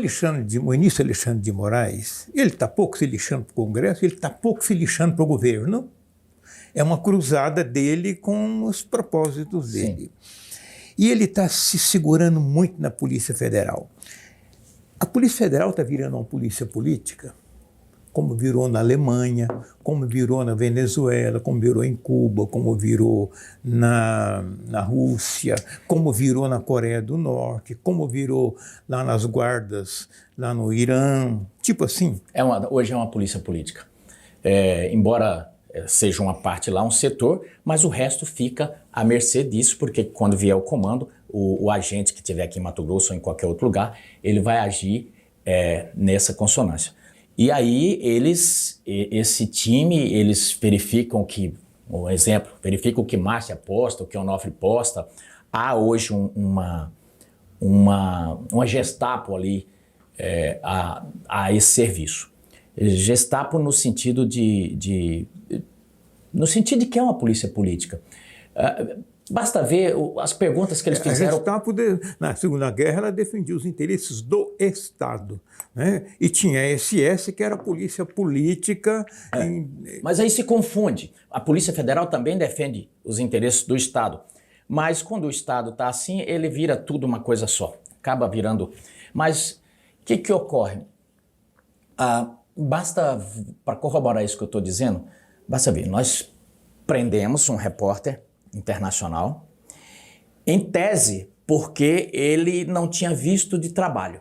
ministro Alexandre de Moraes, ele está pouco se lixando para o Congresso, ele está pouco se lixando para o governo. É uma cruzada dele com os propósitos dele. Sim. E ele está se segurando muito na Polícia Federal. A Polícia Federal está virando uma polícia política, como virou na Alemanha, como virou na Venezuela, como virou em Cuba, como virou na Rússia, como virou na Coreia do Norte, como virou lá nas guardas, lá no Irã, tipo assim. Hoje é uma polícia política. Embora seja uma parte lá, um setor, mas o resto fica à mercê disso, porque quando vier o comando, o agente que estiver aqui em Mato Grosso ou em qualquer outro lugar, ele vai agir nessa consonância. E aí esse time, eles verificam que, um exemplo, verificam o que Márcia posta, o que Onofre posta. Há hoje uma Gestapo ali a esse serviço. Gestapo no sentido de no sentido de que é uma polícia política. Basta ver as perguntas que eles fizeram. Na Segunda Guerra, ela defendia os interesses do Estado, né? E tinha a SS, que era a polícia política. Mas aí se confunde. A Polícia Federal também defende os interesses do Estado. Mas quando o Estado está assim, ele vira tudo uma coisa só. Acaba virando. Mas o que ocorre? Basta, para corroborar isso que eu estou dizendo, basta ver, nós prendemos um repórter internacional, em tese, porque ele não tinha visto de trabalho.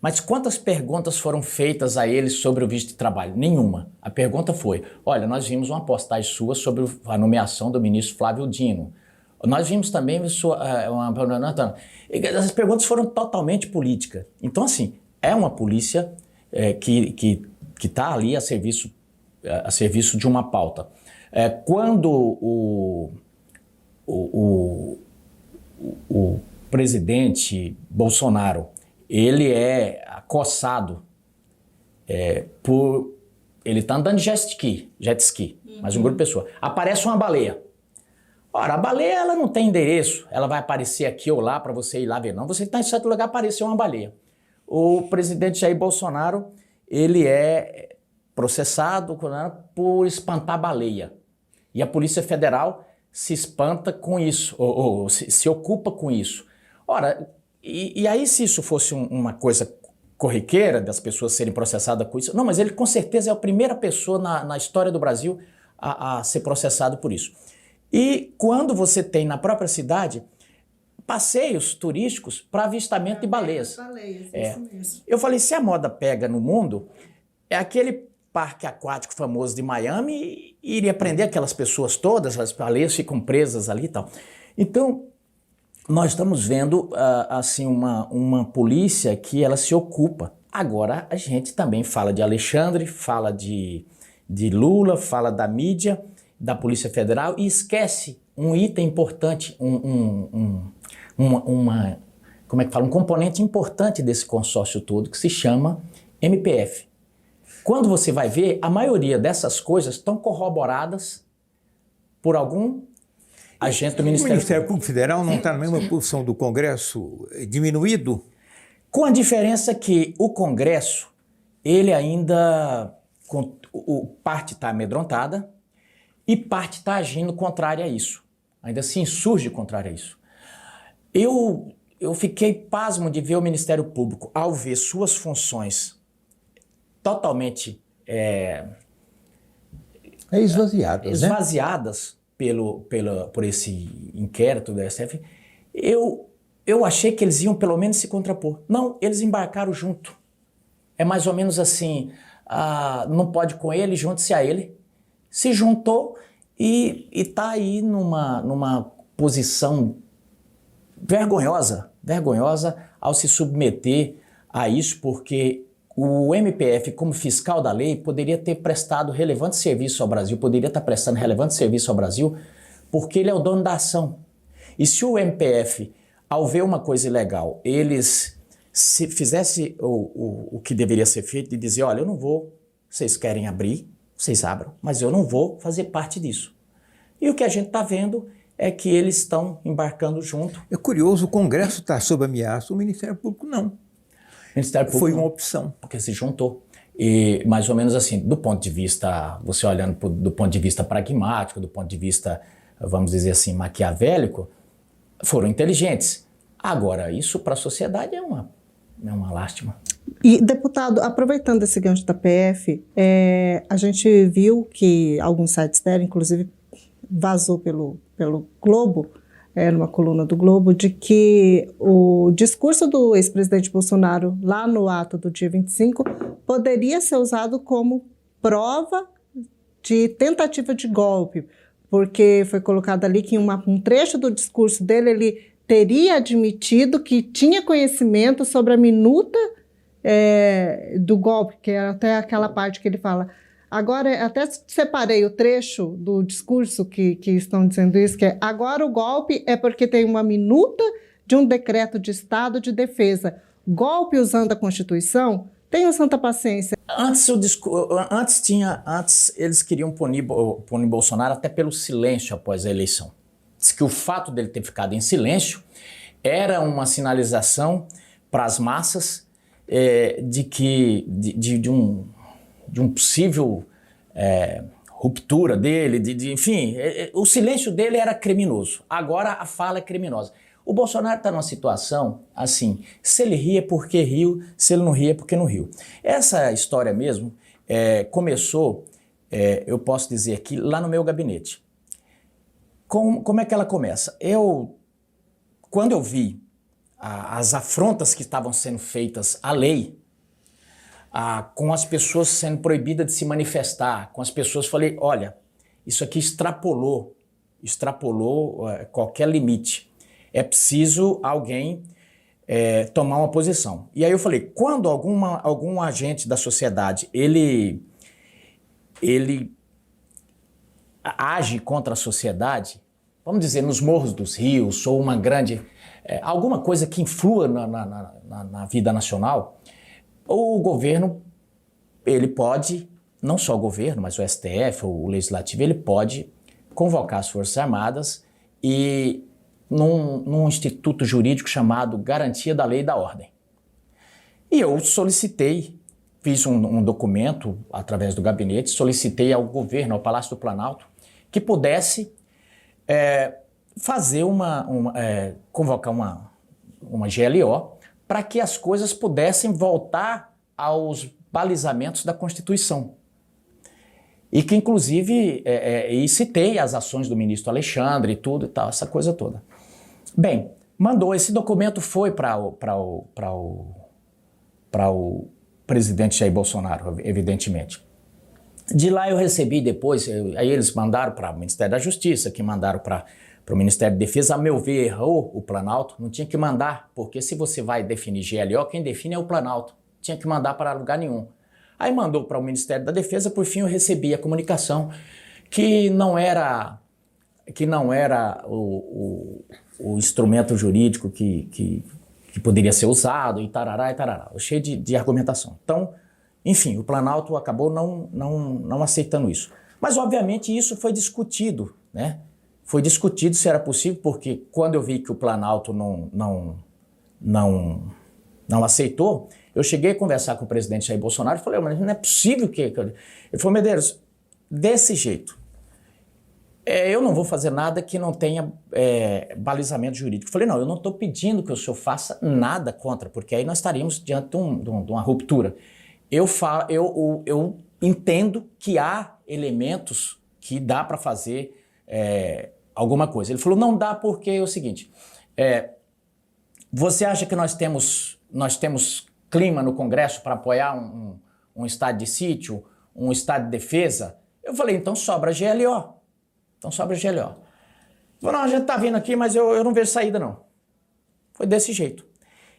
Mas quantas perguntas foram feitas a ele sobre o visto de trabalho? Nenhuma. A pergunta foi, olha, nós vimos uma postagem sua sobre a nomeação do ministro Flávio Dino. Nós vimos também as perguntas foram totalmente políticas. Então, assim, é uma polícia que está ali a serviço de uma pauta. Quando o presidente Bolsonaro, ele é acossado por... Ele está andando de jet ski, mais um grupo de pessoas. Aparece uma baleia. Ora, a baleia, ela não tem endereço, ela vai aparecer aqui ou lá para você ir lá ver. Não, você está em certo lugar, apareceu uma baleia. O presidente Jair Bolsonaro, ele é processado por espantar baleia. E a Polícia Federal se espanta com isso, ou se ocupa com isso. Ora, e aí se isso fosse uma coisa corriqueira, das pessoas serem processadas com isso, não, mas ele com certeza é a primeira pessoa na história do Brasil a ser processado por isso. E quando você tem na própria cidade passeios turísticos para avistamento de baleias. Isso mesmo. Eu falei, se a moda pega no mundo, é aquele parque aquático famoso de Miami iria prender aquelas pessoas todas, as baleias ficam presas ali e tal. Então, nós estamos vendo assim uma polícia que ela se ocupa. Agora, a gente também fala de Alexandre, fala de Lula, fala da mídia, da Polícia Federal e esquece um item importante, um componente importante desse consórcio todo que se chama MPF. Quando você vai ver, a maioria dessas coisas estão corroboradas por algum agente do Ministério Público. O Ministério Público Federal não está na mesma posição do Congresso diminuído? Com a diferença que o Congresso, ele ainda, parte está amedrontada e parte está agindo contrária a isso. Ainda se insurge contrária a isso. Eu fiquei pasmo de ver o Ministério Público, ao ver suas funções totalmente esvaziadas por esse inquérito do STF, eu achei que eles iam pelo menos se contrapor. Não, eles embarcaram junto. É mais ou menos assim, não pode com ele, junte-se a ele. Se juntou e está aí numa posição vergonhosa ao se submeter a isso, porque o MPF, como fiscal da lei, poderia ter prestado relevante serviço ao Brasil, poderia estar prestando relevante serviço ao Brasil, porque ele é o dono da ação. E se o MPF, ao ver uma coisa ilegal, eles se fizesse o que deveria ser feito, de dizer, olha, eu não vou, vocês querem abrir, vocês abram, mas eu não vou fazer parte disso. E o que a gente está vendo é que eles estão embarcando junto. É curioso, o Congresso está sob ameaça, o Ministério Público não. O Ministério Público foi uma opção. Porque se juntou. E mais ou menos assim, do ponto de vista, você olhando do ponto de vista pragmático, do ponto de vista, vamos dizer assim, maquiavélico, foram inteligentes. Agora, isso para a sociedade é uma lástima. E, deputado, aproveitando esse gancho da PF, a gente viu que alguns sites dela, inclusive vazou pelo Globo, numa coluna do Globo, de que o discurso do ex-presidente Bolsonaro, lá no ato do dia 25, poderia ser usado como prova de tentativa de golpe, porque foi colocado ali que em um trecho do discurso dele, ele teria admitido que tinha conhecimento sobre a minuta do golpe, que é até aquela parte que ele fala. Agora, até separei o trecho do discurso que estão dizendo isso, que é: agora o golpe é porque tem uma minuta de um decreto de estado de defesa. Golpe usando a Constituição Tenham santa paciência. Antes eles queriam punir Bolsonaro até pelo silêncio após a eleição. Diz que o fato dele ter ficado em silêncio era uma sinalização para as massas de um possível ruptura dele, enfim, o silêncio dele era criminoso. Agora a fala é criminosa. O Bolsonaro está numa situação assim, se ele ri é porque riu, se ele não ri é porque não riu. Essa história mesmo começou, eu posso dizer aqui, lá no meu gabinete. Como é que ela começa? Quando eu vi as afrontas que estavam sendo feitas à lei, com as pessoas sendo proibidas de se manifestar, com as pessoas, falei, olha, isso aqui extrapolou qualquer limite. É preciso alguém tomar uma posição. E aí eu falei, quando algum agente da sociedade, ele age contra a sociedade, vamos dizer, nos morros dos rios, ou uma grande... alguma coisa que influa na vida nacional, o governo, ele pode, não só o governo, mas o STF, o Legislativo, ele pode convocar as Forças Armadas e num instituto jurídico chamado Garantia da Lei e da Ordem. E eu solicitei, fiz um documento através do gabinete, solicitei ao governo, ao Palácio do Planalto, que pudesse convocar uma GLO para que as coisas pudessem voltar aos balizamentos da Constituição. E que, inclusive, e citei as ações do ministro Alexandre e tudo e tal, essa coisa toda. Bem, esse documento foi para o presidente Jair Bolsonaro, evidentemente. De lá eu recebi depois, aí eles mandaram para o Ministério da Justiça, que mandaram para o Ministério da Defesa. A meu ver, errou o Planalto, não tinha que mandar, porque se você vai definir GLO, quem define é o Planalto, tinha que mandar para lugar nenhum. Aí mandou para o Ministério da Defesa, por fim eu recebi a comunicação que não era o instrumento jurídico que poderia ser usado, e tarará, cheio de argumentação. Então, enfim, o Planalto acabou não aceitando isso. Mas, obviamente, isso foi discutido, né? Foi discutido se era possível, porque quando eu vi que o Planalto não aceitou, eu cheguei a conversar com o presidente Jair Bolsonaro e falei, mas não é possível que... Ele falou, Medeiros, desse jeito, eu não vou fazer nada que não tenha balizamento jurídico. Eu falei, não, eu não estou pedindo que o senhor faça nada contra, porque aí nós estaríamos diante de uma ruptura. Eu entendo que há elementos que dá para fazer alguma coisa. Ele falou, não dá porque é o seguinte, você acha que nós temos clima no Congresso para apoiar um estado de sítio, um estado de defesa? Eu falei, então sobra GLO. Ele falou, não, a gente está vindo aqui, mas eu não vejo saída não. Foi desse jeito.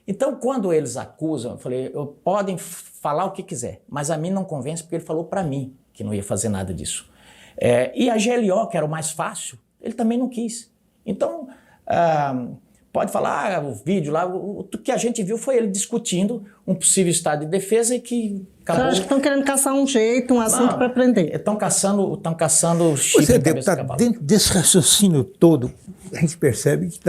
Então, quando eles acusam, eu falei, podem falar o que quiser, mas a mim não convence porque ele falou para mim que não ia fazer nada disso. E a GLO, que era o mais fácil, ele também não quis. Então, pode falar, o vídeo lá, o que a gente viu foi ele discutindo um possível estado de defesa e que acabou... Eu acho que estão querendo caçar um jeito, um assunto para prender. Estão caçando chifre na cabeça do cavalo. Dentro desse raciocínio todo, a gente percebe que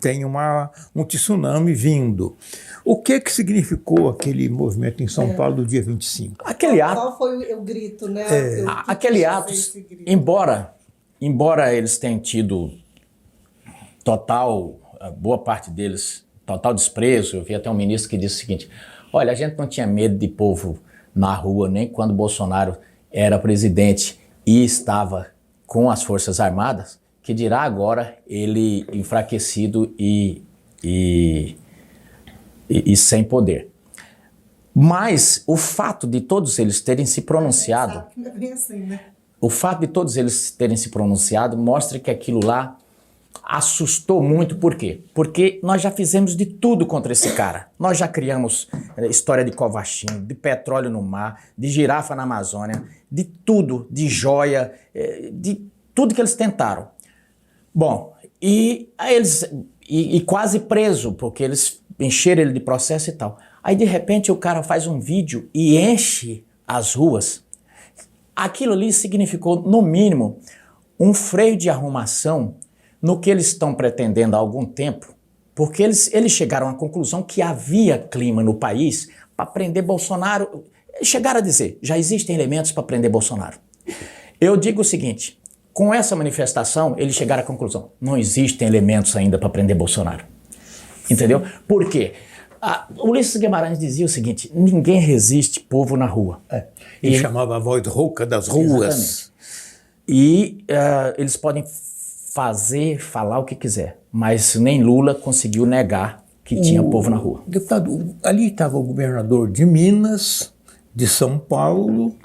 tem um tsunami vindo. O que significou aquele movimento em São Paulo do dia 25? Aquele ato... Qual foi o grito, né? Aquele ato, embora eles tenham tido boa parte deles, total desprezo. Eu vi até um ministro que disse o seguinte, olha, a gente não tinha medo de povo na rua, nem quando Bolsonaro era presidente e estava com as Forças Armadas, que dirá agora ele enfraquecido e sem poder. Mas o fato de todos eles terem se pronunciado, o fato de todos eles terem se pronunciado mostra que aquilo lá assustou muito. Por quê? Porque nós já fizemos de tudo contra esse cara. Nós já criamos história de covachinho, de petróleo no mar, de girafa na Amazônia, de tudo, de joia, de tudo que eles tentaram. Bom, e quase preso, porque eles encheram ele de processo e tal. Aí de repente o cara faz um vídeo e enche as ruas. Aquilo ali significou, no mínimo, um freio de arrumação no que eles estão pretendendo há algum tempo, porque eles chegaram à conclusão que havia clima no país para prender Bolsonaro. Eles chegaram a dizer, já existem elementos para prender Bolsonaro. Eu digo o seguinte, com essa manifestação, eles chegaram à conclusão, não existem elementos ainda para prender Bolsonaro. Entendeu? Por quê? Ulisses Guimarães dizia o seguinte, ninguém resiste povo na rua. Ele chamava a voz rouca das ruas. Exatamente. E eles podem falar o que quiser, mas nem Lula conseguiu negar que tinha povo na rua. Deputado, ali estava o governador de Minas, de São Paulo,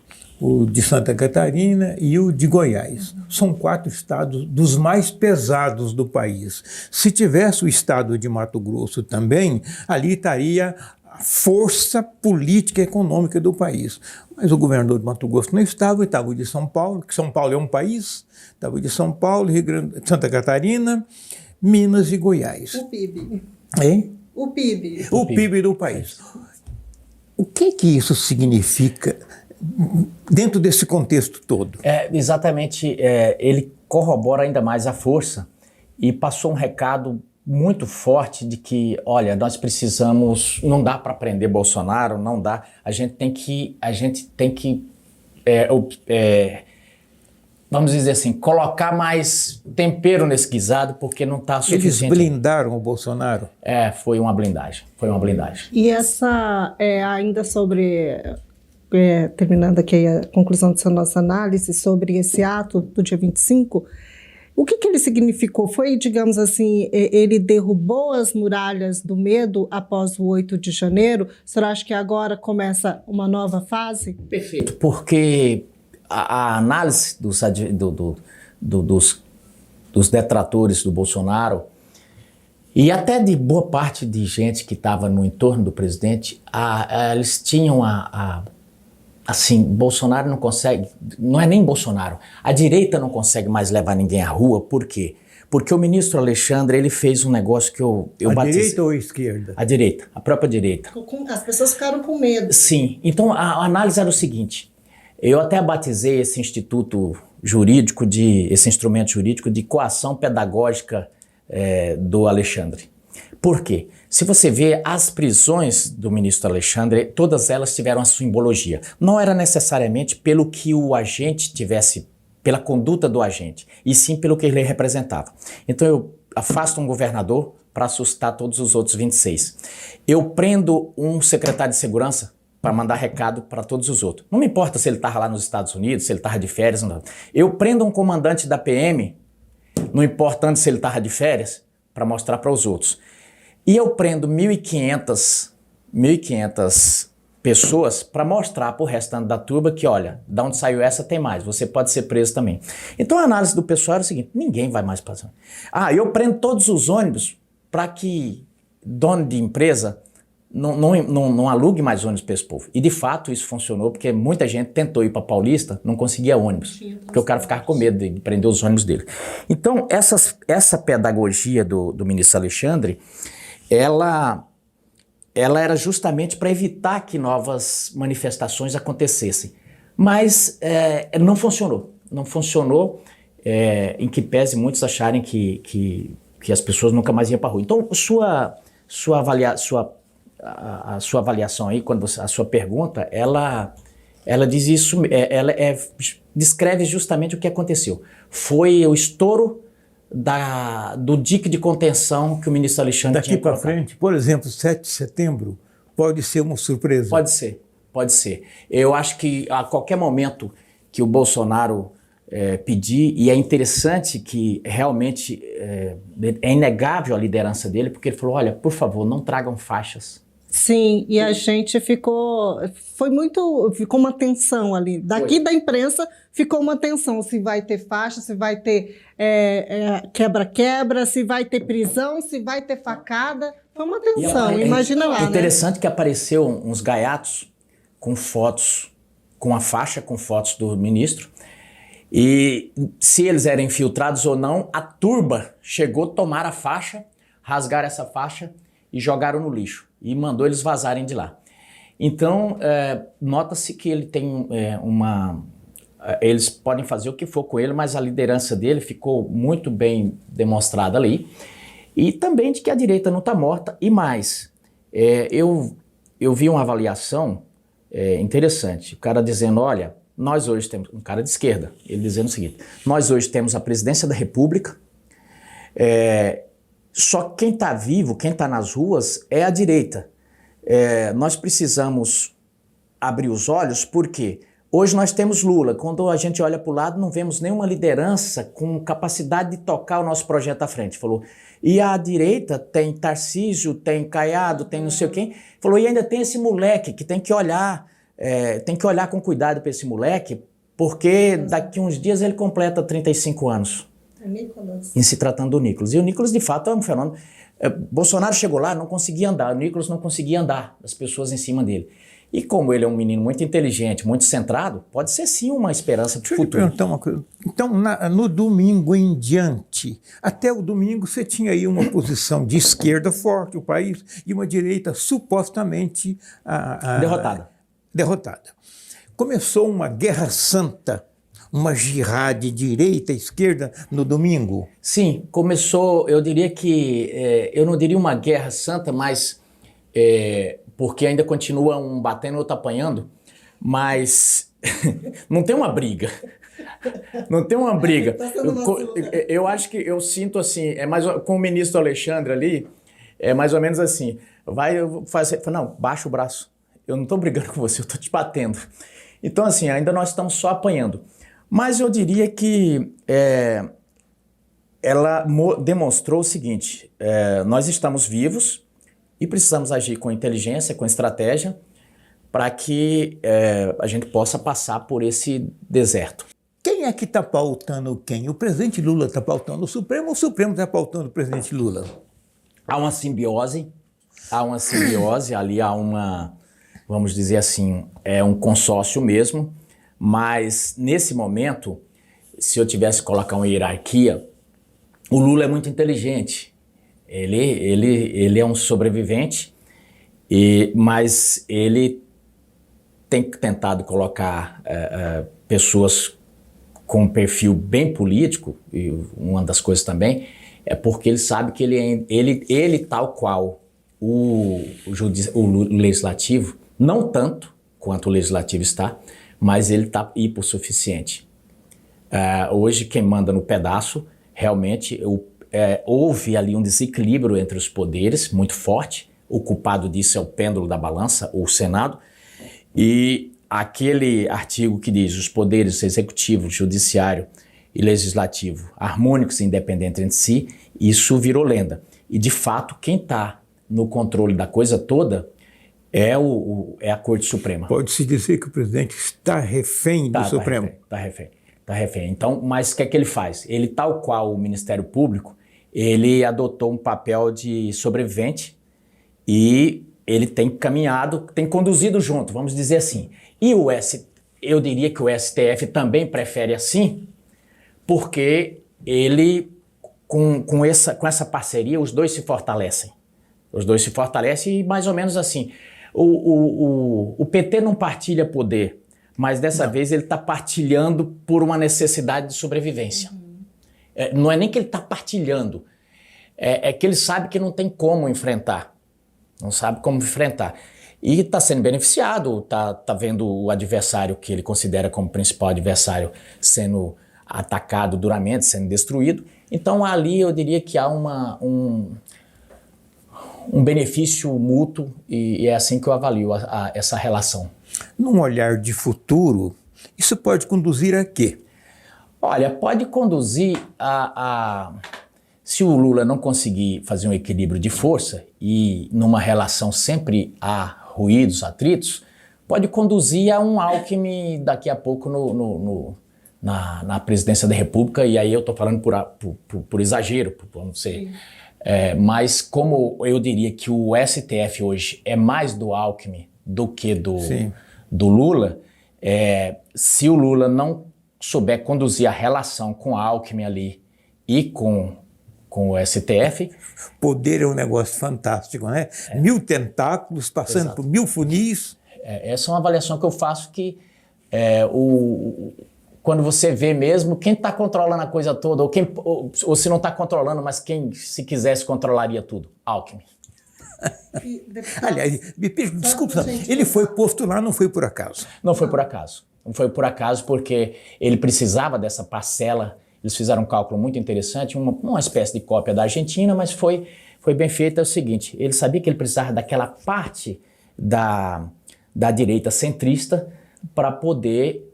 o de Santa Catarina e o de Goiás. São 4 estados dos mais pesados do país. Se tivesse o estado de Mato Grosso também, ali estaria a força política e econômica do país. Mas o governador de Mato Grosso não estava o de São Paulo, que São Paulo é um país, estava o de São Paulo, Santa Catarina, Minas e Goiás. O PIB. Hein? O PIB. O PIB do país. O que isso significa dentro desse contexto todo? Exatamente, ele corrobora ainda mais a força e passou um recado muito forte de que, olha, nós precisamos, não dá para prender Bolsonaro, não dá, a gente tem que vamos dizer assim, colocar mais tempero nesse guisado, porque não está suficiente. Eles blindaram o Bolsonaro? Foi uma blindagem, E essa, ainda sobre, terminando aqui a conclusão dessa nossa análise sobre esse ato do dia 25, o que ele significou? Foi, digamos assim, ele derrubou as muralhas do medo após o 8 de janeiro? O senhor acha que agora começa uma nova fase? Perfeito. Porque a análise dos detratores do Bolsonaro e até de boa parte de gente que estava no entorno do presidente, eles tinham assim, Bolsonaro não consegue, não é nem Bolsonaro, a direita não consegue mais levar ninguém à rua, por quê? Porque o ministro Alexandre, ele fez um negócio que eu batizei. A direita ou a esquerda? A direita, a própria direita. As pessoas ficaram com medo. Sim, então a análise era o seguinte, eu até batizei esse instituto jurídico, esse instrumento jurídico de coação pedagógica do Alexandre. Por quê? Se você vê as prisões do ministro Alexandre, todas elas tiveram a simbologia. Não era necessariamente pelo que o agente tivesse, pela conduta do agente, e sim pelo que ele representava. Então eu afasto um governador para assustar todos os outros 26. Eu prendo um secretário de segurança para mandar recado para todos os outros. Não me importa se ele estava lá nos Estados Unidos, se ele estava de férias. Não. Eu prendo um comandante da PM, não importando se ele estava de férias, para mostrar para os outros. E eu prendo 1.500 pessoas para mostrar para o restante da turma que, olha, da onde saiu essa tem mais, você pode ser preso também. Então a análise do pessoal era o seguinte, ninguém vai mais passar. Eu prendo todos os ônibus para que dono de empresa não alugue mais ônibus para esse povo. E de fato isso funcionou, porque muita gente tentou ir para Paulista, não conseguia ônibus, porque o cara ficava com medo de prender os ônibus dele. Então essa pedagogia do ministro Alexandre, ela era justamente para evitar que novas manifestações acontecessem. Mas não funcionou. Não funcionou, em que pese muitos acharem que as pessoas nunca mais iam para a rua. Então, a sua avaliação aí, a sua pergunta, ela diz isso, descreve justamente o que aconteceu. Foi o estouro do dique de contenção que o ministro Alexandre tinha colocado. Daqui para frente, por exemplo, 7 de setembro, pode ser uma surpresa? Pode ser. Eu acho que a qualquer momento que o Bolsonaro pedir, e é interessante que realmente é inegável a liderança dele, porque ele falou, olha, por favor, não tragam faixas. Sim, e a gente ficou uma tensão ali. Daqui da imprensa ficou uma tensão, se vai ter faixa, se vai ter quebra-quebra, se vai ter prisão, se vai ter facada. Foi uma tensão, imagina lá, né? É interessante que apareceu uns gaiatos com fotos, com a faixa, com fotos do ministro, e se eles eram infiltrados ou não, a turba chegou a tomar a faixa, rasgaram essa faixa e jogaram no lixo. e mandou eles vazarem de lá. Então, nota-se que ele tem eles podem fazer o que for com ele, mas a liderança dele ficou muito bem demonstrada ali. E também de que a direita não está morta. E mais, eu vi uma avaliação interessante. O cara dizendo, olha, nós hoje temos... Um cara de esquerda, ele dizendo o seguinte, nós hoje temos a presidência da República, só que quem está vivo, quem está nas ruas é a direita. Nós precisamos abrir os olhos porque hoje nós temos Lula. Quando a gente olha para o lado, não vemos nenhuma liderança com capacidade de tocar o nosso projeto à frente. Falou. E a direita tem Tarcísio, tem Caiado, tem não sei o quem. Falou, e ainda tem esse moleque que tem que olhar com cuidado para esse moleque, porque daqui uns dias ele completa 35 anos. Nicolas. Em se tratando do Nicolas. E o Nicolas, de fato, é um fenômeno. Bolsonaro chegou lá, não conseguia andar. O Nicolas não conseguia andar, as pessoas em cima dele. E como ele é um menino muito inteligente, muito centrado, pode ser sim uma esperança para o futuro. Deixa eu te perguntar uma coisa. Então, no domingo em diante, até o domingo você tinha aí uma posição de esquerda forte, o país, e uma direita supostamente derrotada. Começou uma guerra santa, uma jihad direita e esquerda no domingo? Sim, começou, eu diria que, eu não diria uma guerra santa, mas... porque ainda continua um batendo e outro apanhando, mas não tem uma briga. Não tem uma briga. Eu acho que eu sinto assim, com o ministro Alexandre ali, é mais ou menos assim, não, baixa o braço, eu não estou brigando com você, eu estou te batendo. Então assim, ainda nós estamos só apanhando. Mas eu diria que ela demonstrou o seguinte, nós estamos vivos, e precisamos agir com inteligência, com estratégia, para que a gente possa passar por esse deserto. Quem é que está pautando quem? O presidente Lula está pautando o Supremo ou o Supremo está pautando o presidente Lula? Há uma simbiose, ali há uma, vamos dizer assim, um consórcio mesmo, mas nesse momento, se eu tivesse que colocar uma hierarquia, o Lula é muito inteligente. Ele é um sobrevivente, mas ele tem tentado colocar pessoas com um perfil bem político, e uma das coisas também é porque ele sabe que ele tal qual o legislativo, não tanto quanto o legislativo está, mas ele está hipossuficiente. Hoje quem manda no pedaço realmente houve ali um desequilíbrio entre os poderes muito forte. O culpado disso é o pêndulo da balança, o Senado, e aquele artigo que diz os poderes executivo, judiciário e legislativo harmônicos e independentes entre si, isso virou lenda. E de fato quem está no controle da coisa toda é a Corte Suprema. Pode-se dizer que o presidente está refém do Supremo? Está refém. Então, mas o que é que ele faz? Ele, tal qual o Ministério Público, ele adotou um papel de sobrevivente e ele tem caminhado, tem conduzido junto, vamos dizer assim. E eu diria que o STF também prefere assim, porque ele, com essa parceria, os dois se fortalecem. Os dois se fortalecem e mais ou menos assim. O PT não partilha poder, mas dessa vez ele está partilhando por uma necessidade de sobrevivência. Não é nem que ele está partilhando, é que ele sabe que não tem como enfrentar. Não sabe como enfrentar. E está sendo beneficiado, está vendo o adversário que ele considera como principal adversário sendo atacado duramente, sendo destruído. Então ali eu diria que há um benefício mútuo e é assim que eu avalio essa relação. Num olhar de futuro, isso pode conduzir a quê? Olha, pode conduzir se o Lula não conseguir fazer um equilíbrio de força e numa relação sempre há ruídos, atritos, pode conduzir a um Alckmin daqui a pouco na presidência da República, e aí eu estou falando por exagero, vamos dizer. Mas como eu diria que o STF hoje é mais do Alckmin do que do Lula, se o Lula não souber conduzir a relação com a Alckmin ali e com com o STF. Poder é um negócio fantástico, né? 1000 tentáculos, passando Exato. por 1000 funis. Essa é uma avaliação que eu faço que quando você vê mesmo quem está controlando a coisa toda, ou se não está controlando, mas quem, se quisesse, controlaria tudo. Alckmin. Aliás, desculpa, ele foi posto lá, não foi por acaso. Não foi por acaso. Não foi por acaso porque ele precisava dessa parcela. Eles fizeram um cálculo muito interessante, uma espécie de cópia da Argentina, mas foi bem feito. É o seguinte, ele sabia que ele precisava daquela parte da direita centrista para poder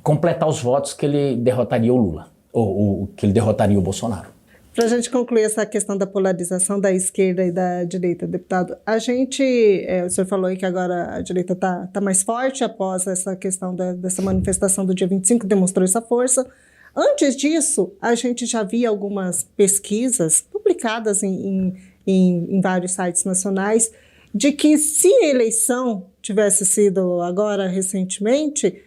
completar os votos que ele derrotaria o Lula, ou que ele derrotaria o Bolsonaro. Para a gente concluir essa questão da polarização da esquerda e da direita, deputado, o senhor falou aí que agora a direita tá mais forte após essa questão dessa manifestação do dia 25, demonstrou essa força. Antes disso, a gente já via algumas pesquisas publicadas em vários sites nacionais de que se a eleição tivesse sido agora recentemente,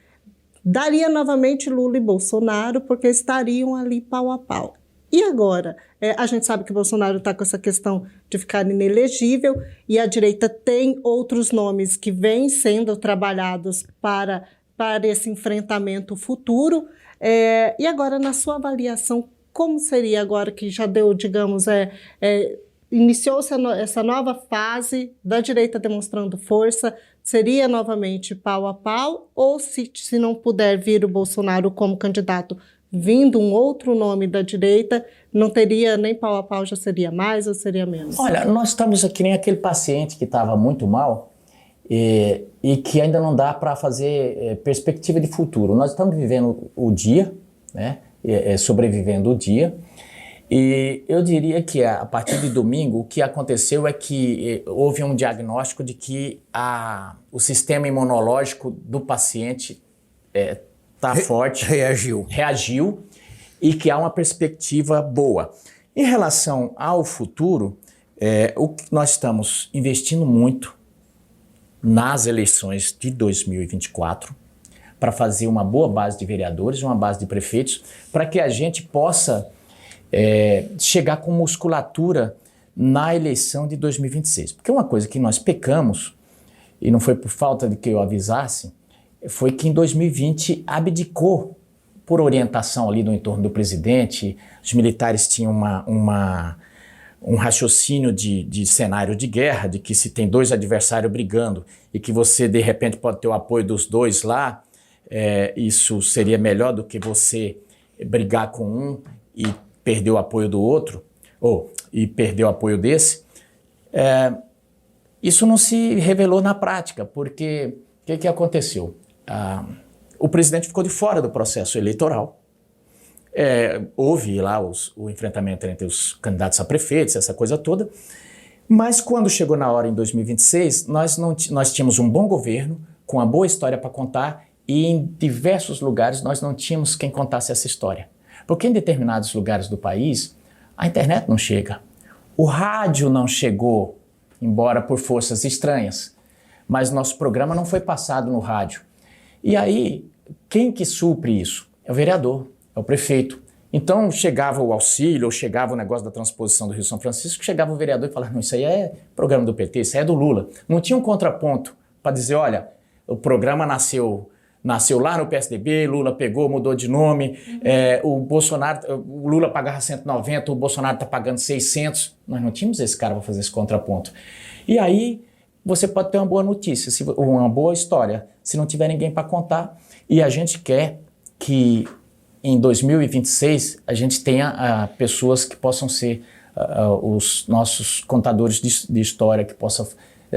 daria novamente Lula e Bolsonaro, porque estariam ali pau a pau. E agora? A gente sabe que o Bolsonaro está com essa questão de ficar inelegível e a direita tem outros nomes que vêm sendo trabalhados para esse enfrentamento futuro. E agora, na sua avaliação, como seria agora que já deu, digamos, iniciou-se essa nova fase da direita demonstrando força, seria novamente pau a pau? Ou se não puder vir o Bolsonaro como candidato, vindo um outro nome da direita, não teria nem pau a pau, já seria mais ou seria menos? Olha, nós estamos aqui nem aquele paciente que estava muito mal e que ainda não dá para fazer perspectiva de futuro. Nós estamos vivendo o dia, né? Sobrevivendo o dia, e eu diria que a partir de domingo o que aconteceu é que houve um diagnóstico de que o sistema imunológico do paciente está forte. Reagiu e que há uma perspectiva boa. Em relação ao futuro, o que nós estamos investindo muito nas eleições de 2024 para fazer uma boa base de vereadores, uma base de prefeitos, para que a gente possa chegar com musculatura na eleição de 2026. Porque uma coisa que nós pecamos, e não foi por falta de que eu avisasse, foi que em 2020 abdicou por orientação ali no entorno do presidente. Os militares tinham um raciocínio de cenário de guerra, de que se tem dois adversários brigando e que você de repente pode ter o apoio dos dois lá, isso seria melhor do que você brigar com um e perder o apoio do outro, e perder o apoio desse. Isso não se revelou na prática, porque o que aconteceu? O presidente ficou de fora do processo eleitoral. Houve lá o enfrentamento entre os candidatos a prefeitos, essa coisa toda, mas quando chegou na hora em 2026, nós tínhamos um bom governo, com uma boa história para contar, e em diversos lugares nós não tínhamos quem contasse essa história. Porque em determinados lugares do país, a internet não chega, o rádio não chegou, embora por forças estranhas, mas nosso programa não foi passado no rádio. E aí, quem que supre isso? É o vereador, é o prefeito. Então chegava o auxílio, ou chegava o negócio da transposição do Rio São Francisco, chegava o vereador e falava, não, isso aí é programa do PT, isso aí é do Lula. Não tinha um contraponto para dizer, olha, o programa nasceu lá no PSDB, Lula pegou, mudou de nome, o Lula pagava 190, o Bolsonaro está pagando 600. Nós não tínhamos esse cara para fazer esse contraponto. E aí você pode ter uma boa notícia, uma boa história, se não tiver ninguém para contar. E a gente quer que em 2026 a gente tenha pessoas que possam ser os nossos contadores de história, que possam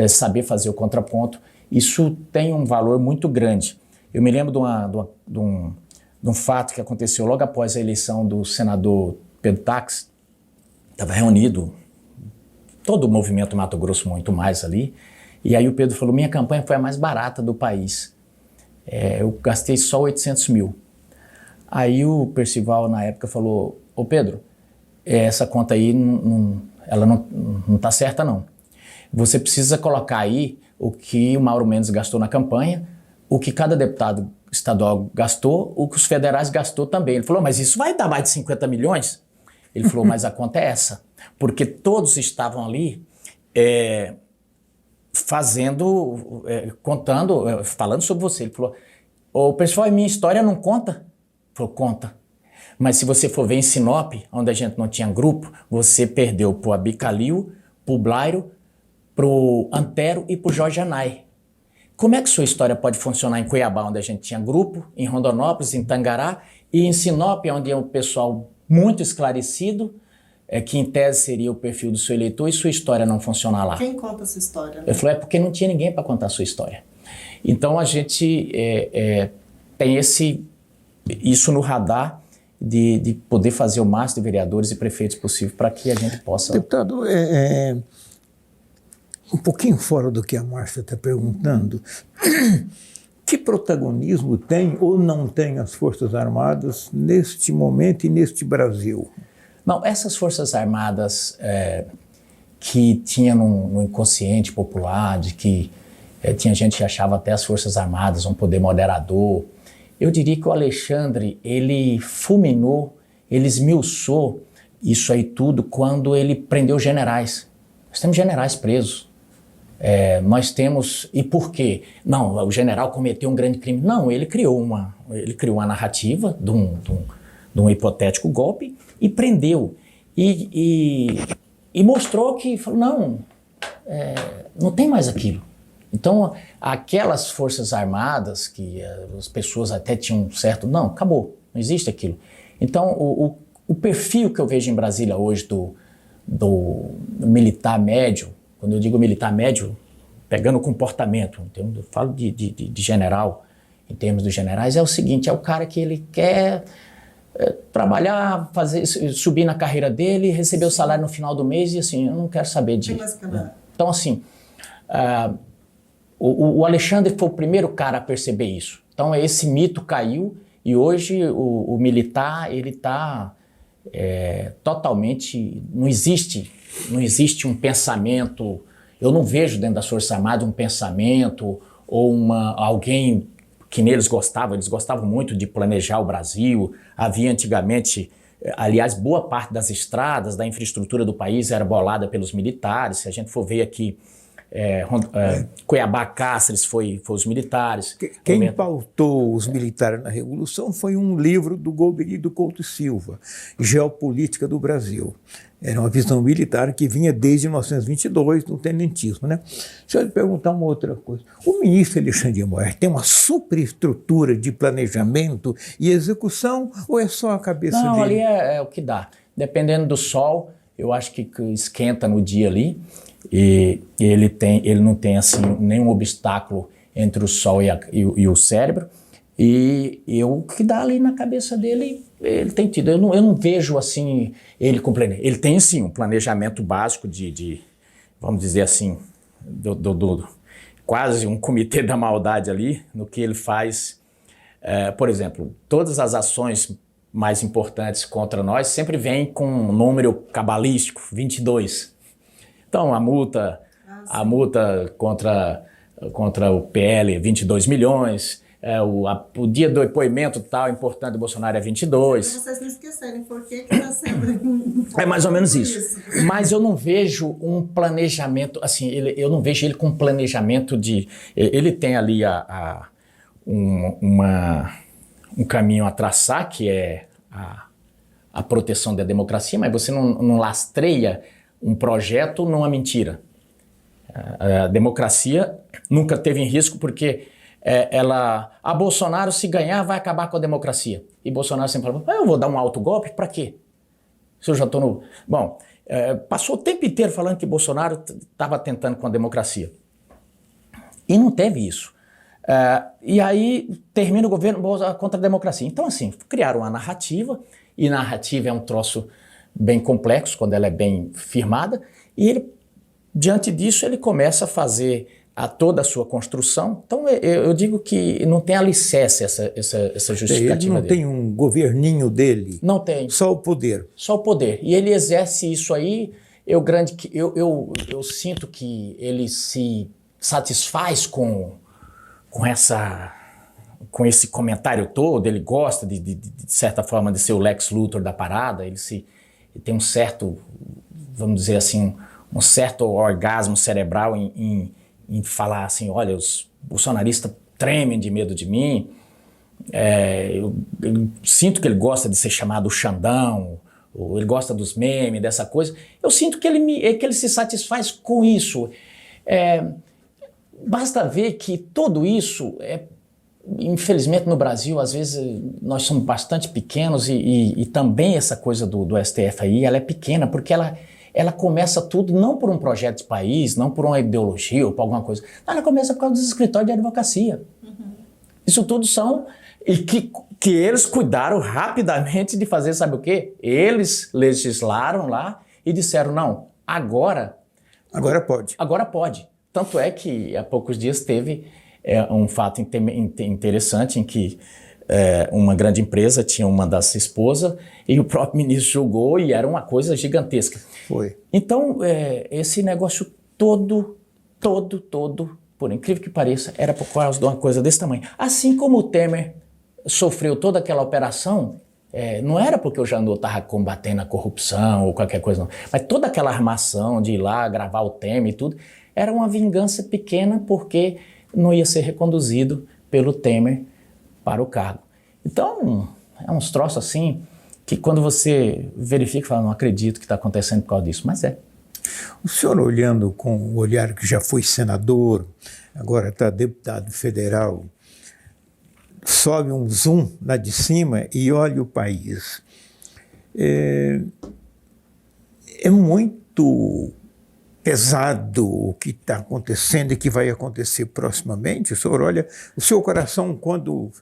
saber fazer o contraponto. Isso tem um valor muito grande. Eu me lembro de um fato que aconteceu logo após a eleição do senador Pedro Táxi. Estava reunido todo o movimento Mato Grosso, muito mais ali, e aí o Pedro falou, minha campanha foi a mais barata do país. Eu gastei só 800 mil. Aí o Percival, na época, falou, ô Pedro, essa conta aí, ela não está certa não. Você precisa colocar aí o que o Mauro Mendes gastou na campanha, o que cada deputado estadual gastou, o que os federais gastou também. Ele falou, mas isso vai dar mais de 50 milhões? Ele falou, mas a conta é essa. Porque todos estavam ali falando sobre você. Ele falou, o pessoal, minha história não conta? Ele falou, conta. Mas se você for ver em Sinop, onde a gente não tinha grupo, você perdeu pro Abicalil, pro Blairo, pro Antero e pro Jorge Anai. Como é que sua história pode funcionar em Cuiabá, onde a gente tinha grupo, em Rondonópolis, em Tangará, e em Sinop, onde é um pessoal muito esclarecido, que em tese seria o perfil do seu eleitor, e sua história não funcionar lá? Quem conta a sua história? Né? Ele falou, porque não tinha ninguém para contar a sua história. Então a gente tem isso no radar de poder fazer o máximo de vereadores e prefeitos possível para que a gente possa... Deputado, um pouquinho fora do que a Márcia está perguntando, que protagonismo tem ou não tem as Forças Armadas neste momento e neste Brasil? Não, essas Forças Armadas que tinha no inconsciente popular, de que tinha gente que achava até as Forças Armadas um poder moderador, eu diria que o Alexandre, ele fulminou, ele esmiuçou isso aí tudo quando ele prendeu generais. Nós temos generais presos. Nós temos... E por quê? Não, o general cometeu um grande crime. Não, ele criou uma narrativa de um hipotético golpe e prendeu. E mostrou que, falou, não tem mais aquilo. Então, aquelas Forças Armadas, que as pessoas até tinham um certo... Não, acabou, não existe aquilo. Então, o perfil que eu vejo em Brasília hoje do militar médio, quando eu digo militar médio, pegando o comportamento, eu falo de general, em termos dos generais, é o seguinte, é o cara que ele quer trabalhar, subir na carreira dele, receber o salário no final do mês e assim, eu não quero saber disso. Então, assim... O Alexandre foi o primeiro cara a perceber isso. Então esse mito caiu e hoje o militar ele está totalmente... Não existe um pensamento... Eu não vejo dentro das Forças Armadas um pensamento ou alguém que neles gostava. Eles gostavam muito de planejar o Brasil. Havia antigamente... Aliás, boa parte das estradas, da infraestrutura do país era bolada pelos militares. Se a gente for ver aqui... Cuiabá, Cáceres foi os militares. Quem pautou os militares na Revolução foi um livro do Golbery do Couto Silva, Geopolítica do Brasil. Era uma visão militar que vinha desde 1922 do tenentismo, né? Deixa eu lhe perguntar uma outra coisa. O ministro Alexandre de Moraes tem uma superestrutura de planejamento e execução ou é só a cabeça dele? Não, ali é o que dá. Dependendo do sol, eu acho que esquenta no dia ali. E ele não tem assim nenhum obstáculo entre o sol e o cérebro, e o que dá ali na cabeça dele, ele tem tido. Eu não vejo assim ele com planejamento. Ele tem sim um planejamento básico vamos dizer assim, quase um comitê da maldade ali, no que ele faz. Por exemplo, todas as ações mais importantes contra nós sempre vêm com um número cabalístico, 22. Então, a multa contra o PL, 22 milhões, o dia do depoimento tal importante do Bolsonaro é 22. Se vocês não esquecerem, por que está sendo... É mais ou menos isso. Mas eu não vejo um planejamento, assim, eu não vejo ele com um planejamento de... Ele tem ali um caminho a traçar, que é a proteção da democracia, mas você não lastreia um projeto numa mentira. A democracia nunca teve em risco porque Bolsonaro, se ganhar, vai acabar com a democracia. E Bolsonaro sempre falou, eu vou dar um autogolpe, para quê? Se eu já estou no... Bom, passou o tempo inteiro falando que Bolsonaro estava tentando com a democracia. E não teve isso. E aí termina o governo contra a democracia. Então, assim, criaram uma narrativa, e narrativa é um troço bem complexo, quando ela é bem firmada, e ele, diante disso, ele começa a fazer toda a sua construção. Então, eu digo que não tem alicerce essa justificativa dele. Ele não tem um governinho dele? Não tem. Só o poder? Só o poder. E ele exerce isso aí, eu sinto que ele se satisfaz com esse comentário todo, ele gosta, de certa forma, de ser o Lex Luthor da parada, tem um certo, vamos dizer assim, um certo orgasmo cerebral em falar assim, olha, os bolsonaristas tremem de medo de mim, eu sinto que ele gosta de ser chamado Xandão, ou ele gosta dos memes, dessa coisa. Eu sinto que ele se satisfaz com isso. Basta ver que tudo isso, infelizmente no Brasil, às vezes nós somos bastante pequenos e também essa coisa do STF aí, ela é pequena porque ela começa tudo não por um projeto de país, não por uma ideologia ou por alguma coisa. Ela começa por causa dos escritórios de advocacia. Isso tudo são... E que eles cuidaram rapidamente de fazer, sabe o quê? Eles legislaram lá e disseram, não, agora pode. Agora pode. Tanto é que há poucos dias teve um fato interessante em que uma grande empresa tinha uma das esposas e o próprio ministro julgou e era uma coisa gigantesca. Foi. Então, esse negócio todo, por incrível que pareça, era por causa de uma coisa desse tamanho. Assim como o Temer sofreu toda aquela operação, não era porque o Janot estava combatendo a corrupção ou qualquer coisa, não. Mas toda aquela armação de ir lá gravar o Temer e tudo, era uma vingança pequena porque não ia ser reconduzido pelo Temer para o cargo. Então, é uns troços assim que quando você verifica, fala, não acredito que está acontecendo por causa disso, mas é. O senhor olhando com o olhar que já foi senador, agora está deputado federal, sobe um zoom lá de cima e olha o país. É muito pesado o que está acontecendo e que vai acontecer proximamente. O senhor olha, o seu coração, quando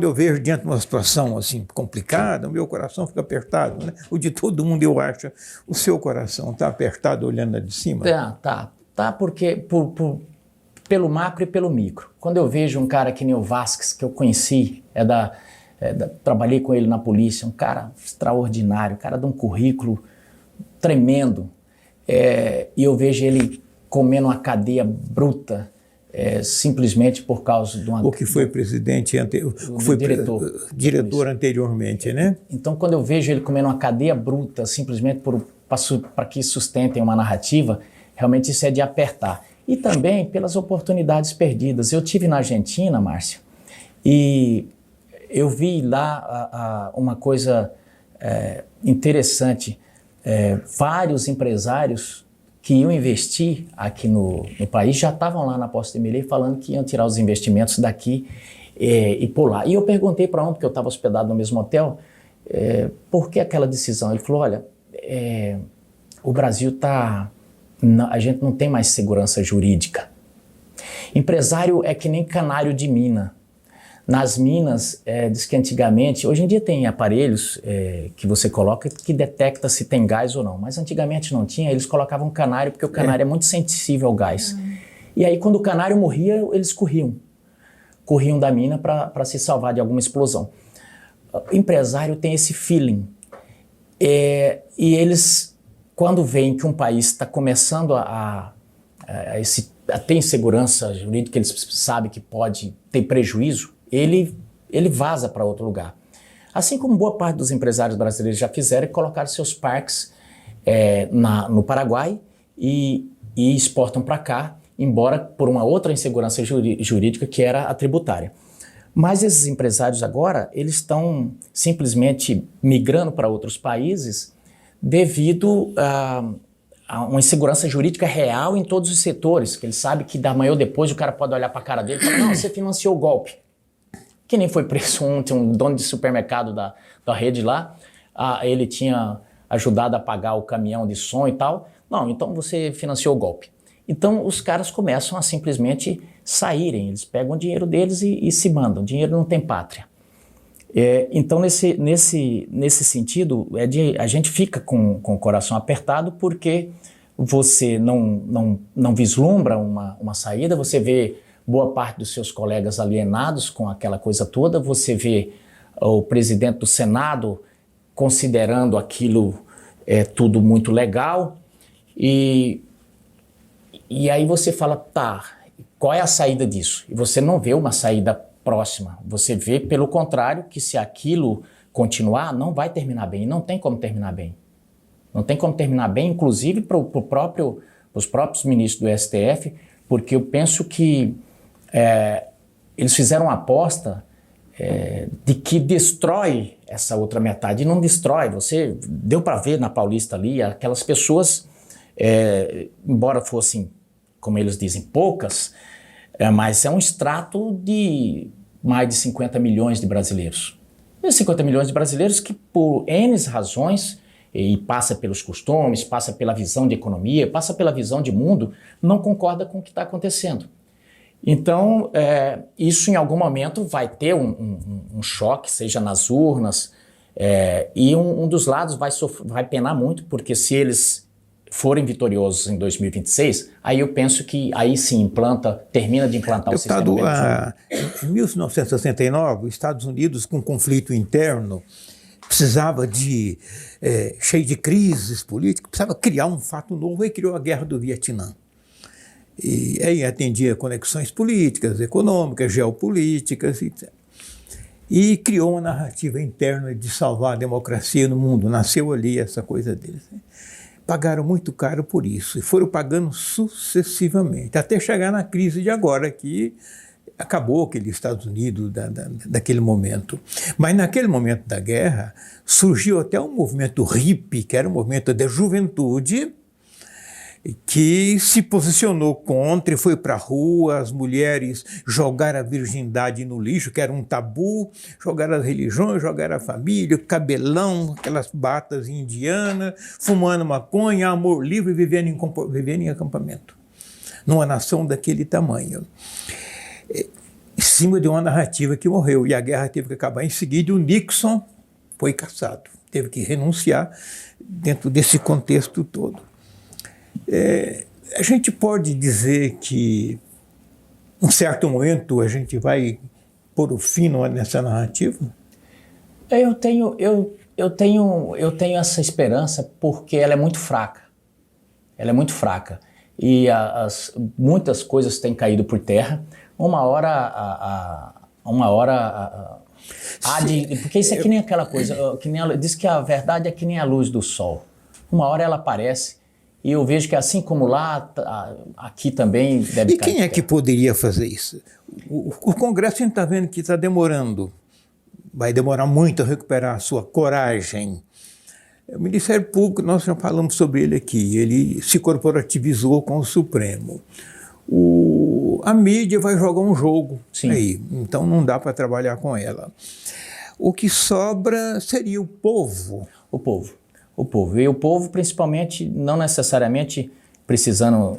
eu vejo diante de uma situação assim complicada, o meu coração fica apertado, né? O de todo mundo, eu acho. O seu coração está apertado olhando lá de cima? Tá, porque pelo macro e pelo micro. Quando eu vejo um cara que nem o Vasquez, que eu conheci, trabalhei com ele na polícia, um cara extraordinário, um cara de um currículo tremendo, e eu vejo ele comendo uma cadeia bruta, simplesmente por causa de uma... O que foi presidente, foi diretor anteriormente, né? Então, quando eu vejo ele comendo uma cadeia bruta, simplesmente para que sustentem uma narrativa, realmente isso é de apertar. E também pelas oportunidades perdidas. Eu estive na Argentina, Márcio, e eu vi lá uma coisa interessante. Vários empresários que iam investir aqui no país já estavam lá na Posse de Milei falando que iam tirar os investimentos daqui e por lá. E eu perguntei para um, porque eu estava hospedado no mesmo hotel, por que aquela decisão? Ele falou, olha, o Brasil está... A gente não tem mais segurança jurídica. Empresário é que nem canário de mina. Nas minas, diz que antigamente, hoje em dia tem aparelhos que você coloca que detecta se tem gás ou não, mas antigamente não tinha, eles colocavam canário porque o canário é muito sensível ao gás. E aí quando o canário morria, eles corriam da mina para se salvar de alguma explosão. O empresário tem esse feeling e eles... Quando veem que um país está começando a ter insegurança jurídica, eles sabem que pode ter prejuízo, ele vaza para outro lugar. Assim como boa parte dos empresários brasileiros já fizeram e colocaram seus parques no Paraguai e exportam para cá, embora por uma outra insegurança jurídica que era a tributária. Mas esses empresários agora, eles estão simplesmente migrando para outros países devido a uma insegurança jurídica real em todos os setores, que ele sabe que da manhã ou depois o cara pode olhar para a cara dele e falar, não, você financiou o golpe. Que nem foi preso ontem um dono de supermercado da rede lá, ele tinha ajudado a pagar o caminhão de som e tal. Não, então você financiou o golpe. Então os caras começam a simplesmente saírem, eles pegam o dinheiro deles e se mandam, dinheiro não tem pátria. Então, nesse sentido, a gente fica com o coração apertado porque você não vislumbra uma saída, você vê boa parte dos seus colegas alienados com aquela coisa toda, você vê o presidente do Senado considerando aquilo tudo muito legal e aí você fala, tá, qual é a saída disso? E você não vê uma saída próxima. Você vê, pelo contrário, que se aquilo continuar, não vai terminar bem, não tem como terminar bem. Não tem como terminar bem, inclusive para os próprios ministros do STF, porque eu penso que eles fizeram uma aposta de que destrói essa outra metade, e não destrói. Você deu para ver na Paulista ali, aquelas pessoas, embora fossem, como eles dizem, poucas, mas é um extrato de mais de 50 milhões de brasileiros. E 50 milhões de brasileiros que, por N razões, e passa pelos costumes, passa pela visão de economia, passa pela visão de mundo, não concorda com o que está acontecendo. Então, isso em algum momento vai ter um choque, seja nas urnas, e um dos lados vai penar muito, porque se eles forem vitoriosos em 2026, aí eu penso que aí sim termina de implantar o sistema eleitoral. Em 1969, os Estados Unidos, com conflito interno, precisava cheio de crises políticas, precisava criar um fato novo, e criou a Guerra do Vietnã. E aí atendia conexões políticas, econômicas, geopolíticas, etc. E criou uma narrativa interna de salvar a democracia no mundo. Nasceu ali essa coisa deles. Pagaram muito caro por isso e foram pagando sucessivamente, até chegar na crise de agora, que acabou aquele Estados Unidos daquele momento. Mas naquele momento da guerra surgiu até um movimento hippie, que era um movimento da juventude, que se posicionou contra e foi para a rua. As mulheres jogaram a virgindade no lixo, que era um tabu, jogaram as religiões, jogaram a família, cabelão, aquelas batas indianas, fumando maconha, amor livre, vivendo em acampamento, numa nação daquele tamanho. Em cima de uma narrativa que morreu, e a guerra teve que acabar em seguida, e o Nixon foi cassado, teve que renunciar dentro desse contexto todo. A gente pode dizer que, em um certo momento, a gente vai pôr o fim nessa narrativa? Eu tenho essa esperança, porque ela é muito fraca. Ela é muito fraca. E muitas coisas têm caído por terra. Uma hora porque isso é que nem aquela coisa, diz que a verdade é que nem a luz do sol. Uma hora ela aparece, e eu vejo que assim como lá, aqui também deve cair. E quem é que poderia fazer isso? O Congresso, a gente está vendo que está demorando. Vai demorar muito a recuperar a sua coragem. O Ministério Público, nós já falamos sobre ele aqui, ele se corporativizou com o Supremo. A mídia vai jogar um jogo aí, então não dá para trabalhar com ela. O que sobra seria o povo. O povo. E o povo, principalmente, não necessariamente precisando...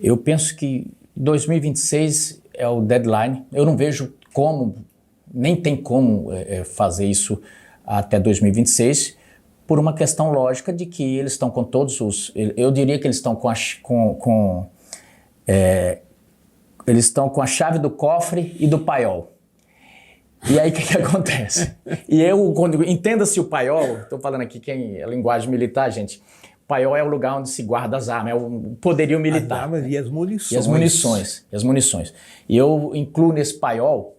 eu penso que 2026 é o deadline. Eu não vejo como, nem tem como fazer isso até 2026, por uma questão lógica de que eles estão com todos os... Eu diria que eles estão eles estão com a chave do cofre e do paiol. E aí o que acontece? Entenda-se o paiol, estou falando aqui é linguagem militar, gente. Paiol é o lugar onde se guarda as armas, é o poderio militar. As armas e as munições. E as munições. E eu incluo nesse paiol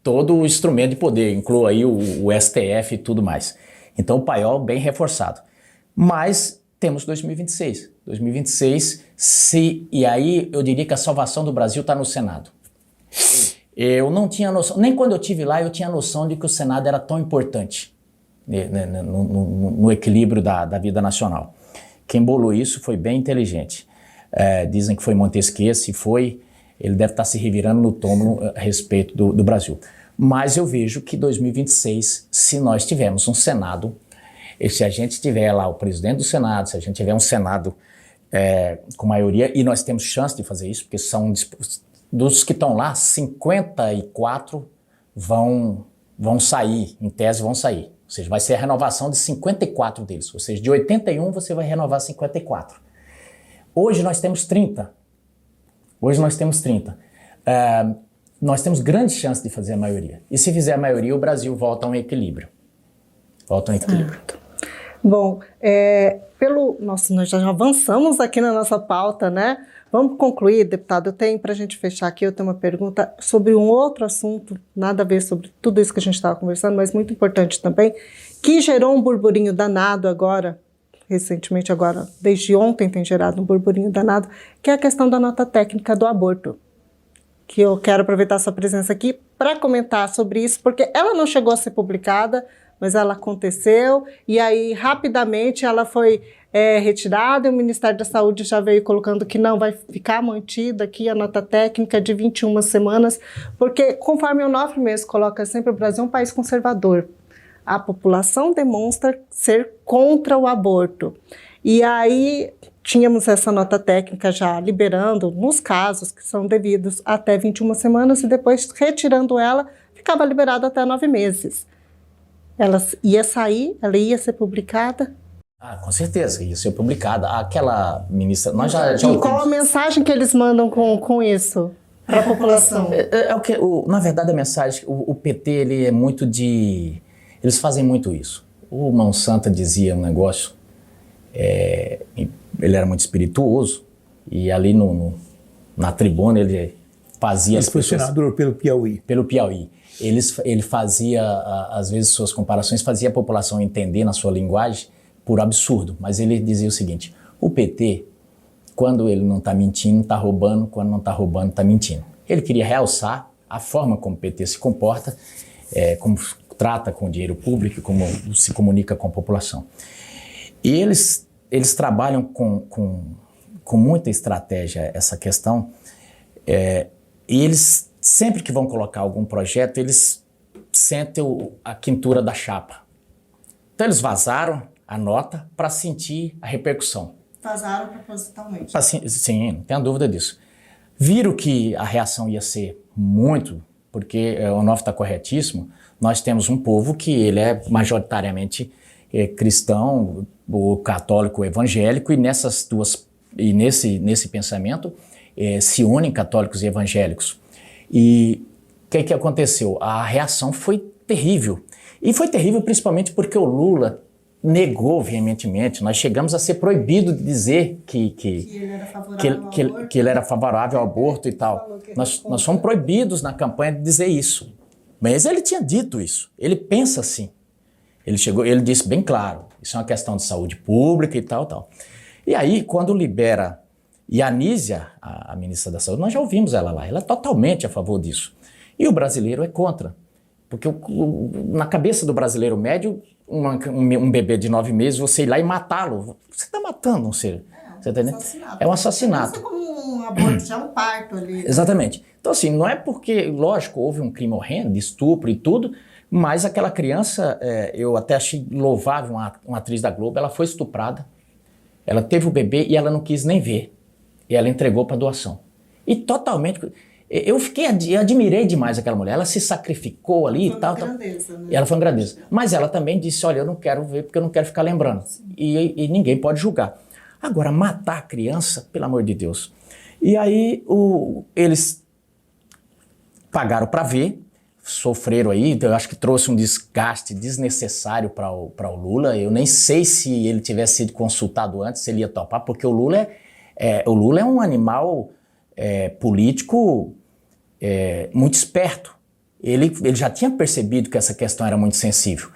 todo o instrumento de poder, incluo aí o STF e tudo mais. Então o paiol bem reforçado. Mas temos 2026. 2026, e aí eu diria que a salvação do Brasil está no Senado. Eu não tinha noção, nem quando eu estive lá eu tinha noção de que o Senado era tão importante no equilíbrio da vida nacional. Quem bolou isso foi bem inteligente. Dizem que foi Montesquieu, se foi, ele deve estar se revirando no túmulo a respeito do Brasil. Mas eu vejo que 2026, se nós tivermos um Senado, e se a gente tiver lá o presidente do Senado, se a gente tiver um Senado com maioria, e nós temos chance de fazer isso, porque dos que estão lá, 54 vão sair, em tese vão sair. Ou seja, vai ser a renovação de 54 deles. Ou seja, de 81 você vai renovar 54. Hoje nós temos 30. Nós temos grande chance de fazer a maioria. E se fizer a maioria, o Brasil volta a um equilíbrio. Bom, nossa, nós já avançamos aqui na nossa pauta, né? Vamos concluir, deputado. Eu tenho, para a gente fechar aqui, eu tenho uma pergunta sobre um outro assunto, nada a ver sobre tudo isso que a gente estava conversando, mas muito importante também, que gerou um burburinho danado agora, recentemente agora, desde ontem tem gerado um burburinho danado, que é a questão da nota técnica do aborto. Que eu quero aproveitar a sua presença aqui para comentar sobre isso, porque ela não chegou a ser publicada, mas ela aconteceu, e aí rapidamente ela foi retirada, e o Ministério da Saúde já veio colocando que não vai ficar mantida aqui a nota técnica de 21 semanas, porque conforme o Onofre mesmo coloca sempre, o Brasil é um país conservador. A população demonstra ser contra o aborto. E aí tínhamos essa nota técnica já liberando, nos casos que são devidos até 21 semanas, e depois retirando ela, ficava liberada até 9 meses. Ela ia sair, ela ia ser publicada? Com certeza, ia ser publicada. Aquela ministra... Nós já e qual a mensagem que eles mandam com isso para a população? Na verdade, a mensagem... O PT, ele é muito de... Eles fazem muito isso. O Mão Santa dizia um negócio... ele era muito espirituoso, e ali na tribuna ele fazia... Ele foi senador pelo Piauí. Pelo Piauí. Ele fazia, às vezes, suas comparações, fazia a população entender na sua linguagem por absurdo, mas ele dizia o seguinte: o PT, quando ele não está mentindo, está roubando, quando não está roubando, está mentindo. Ele queria realçar a forma como o PT se comporta, como trata com o dinheiro público, como se comunica com a população. E eles trabalham com muita estratégia essa questão, e eles, sempre que vão colocar algum projeto, eles sentem a quintura da chapa. Então eles vazaram a nota para sentir a repercussão. Vazaram propositalmente. Sim, não tenho dúvida disso. Viram que a reação ia ser muito, porque o Onofre está corretíssimo, nós temos um povo que ele é majoritariamente cristão, ou católico, ou evangélico, e nesse pensamento se unem católicos e evangélicos. E o que aconteceu? A reação foi terrível. E foi terrível principalmente porque o Lula negou veementemente. Nós chegamos a ser proibido de dizer que ele era favorável ao aborto e tal. Nós fomos proibidos na campanha de dizer isso. Mas ele tinha dito isso. Ele pensa assim. Ele disse bem claro, isso é uma questão de saúde pública e tal. E aí, quando libera... E a Anísia, a ministra da Saúde, nós já ouvimos ela lá, ela é totalmente a favor disso. E o brasileiro é contra. Porque na cabeça do brasileiro médio, um bebê de 9 meses, você ir lá e matá-lo, você está matando um ser. É um assassinato. É como um aborto, já é um parto ali. Exatamente. Então assim, não é porque, lógico, houve um crime horrendo, de estupro e tudo, mas aquela criança, eu até achei louvável, uma atriz da Globo, ela foi estuprada, ela teve o bebê e ela não quis nem ver. E ela entregou para doação. E totalmente... Eu admirei demais aquela mulher. Ela se sacrificou ali e tal. Grandeza, né? E ela foi uma grandeza. Mas ela também disse, olha, eu não quero ver porque eu não quero ficar lembrando. E ninguém pode julgar. Agora, matar a criança, pelo amor de Deus. E aí, eles pagaram para ver, sofreram aí, eu acho que trouxe um desgaste desnecessário para o Lula. Eu nem sei se ele tivesse sido consultado antes, se ele ia topar, porque o Lula é um animal político muito esperto. Ele já tinha percebido que essa questão era muito sensível.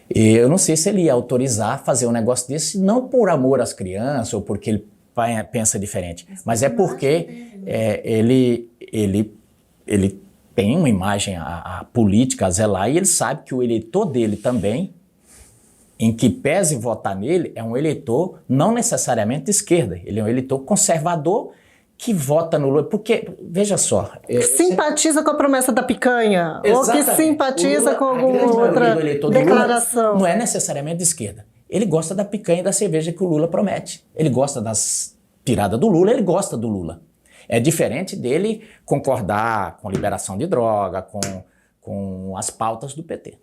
E eu não sei se ele ia autorizar fazer um negócio desse, não por amor às crianças ou porque ele pensa diferente, mas é porque ele tem uma imagem a política a zelar, e ele sabe que o eleitor dele também, em que pese votar nele, é um eleitor não necessariamente de esquerda, ele é um eleitor conservador que vota no Lula, porque, veja só... simpatiza com a promessa da picanha, exatamente, ou que simpatiza Lula, com alguma outra declaração. Lula não é necessariamente de esquerda. Ele gosta da picanha e da cerveja que o Lula promete. Ele gosta das tiradas do Lula, ele gosta do Lula. É diferente dele concordar com a liberação de droga, com as pautas do PT.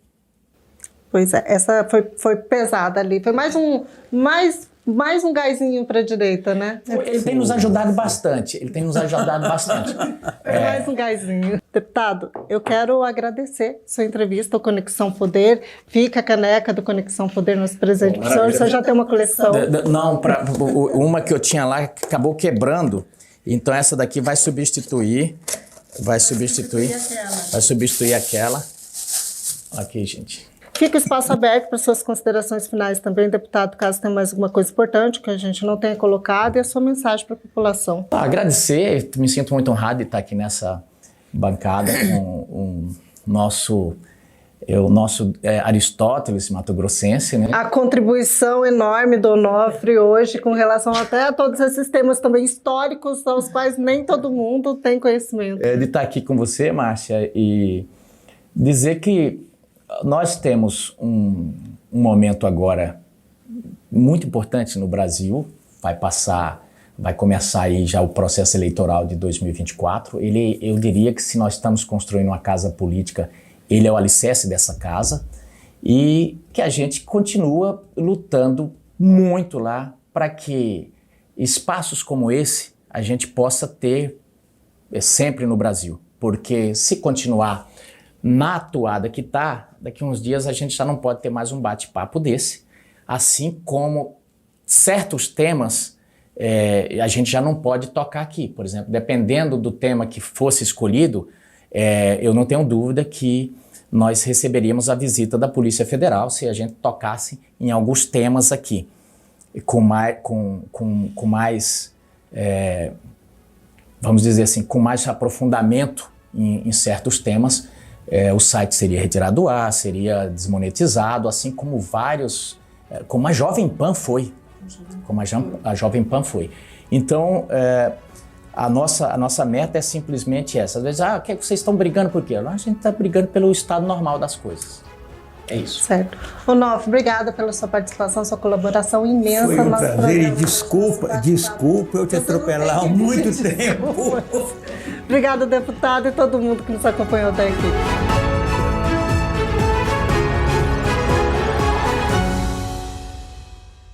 Pois é, essa foi pesada ali. Foi mais mais um gásinho para a direita, né? Ele tem nos ajudado bastante. Mais um gásinho. Deputado, eu quero agradecer sua entrevista ao Conexão Poder. Fica a caneca do Conexão Poder nos presentes para o senhor. O senhor já tem uma coleção? Não, uma que eu tinha lá acabou quebrando. Então essa daqui vai substituir aquela. Aqui, gente. Fica o espaço aberto para suas considerações finais também, deputado, caso tenha mais alguma coisa importante que a gente não tenha colocado, e a sua mensagem para a população. Agradecer, me sinto muito honrado de estar aqui nessa bancada com o nosso Aristóteles mato-grossense, né? A contribuição enorme do Onofre hoje com relação até a todos esses temas também históricos, aos quais nem todo mundo tem conhecimento. De estar aqui com você, Márcia, e dizer que nós temos um momento agora muito importante no Brasil. Vai começar aí já o processo eleitoral de 2024. Eu diria que se nós estamos construindo uma casa política, ele é o alicerce dessa casa, e que a gente continua lutando muito lá para que espaços como esse a gente possa ter sempre no Brasil. Porque se continuar na atuada que está, daqui a uns dias a gente já não pode ter mais um bate-papo desse, assim como certos temas a gente já não pode tocar aqui. Por exemplo, dependendo do tema que fosse escolhido, eu não tenho dúvida que nós receberíamos a visita da Polícia Federal se a gente tocasse em alguns temas aqui, com mais vamos dizer assim, com mais aprofundamento em certos temas. O site seria retirado do ar, seria desmonetizado, assim como como a Jovem Pan foi. A Jovem Pan foi. Então, a nossa meta é simplesmente essa. Às vezes, o que vocês estão brigando por quê? A gente está brigando pelo estado normal das coisas. É isso. Certo. Onofre, obrigada pela sua participação, sua colaboração imensa. Foi um prazer, e desculpa eu te atropelar há muito tempo. Obrigada, deputado, e todo mundo que nos acompanhou até aqui.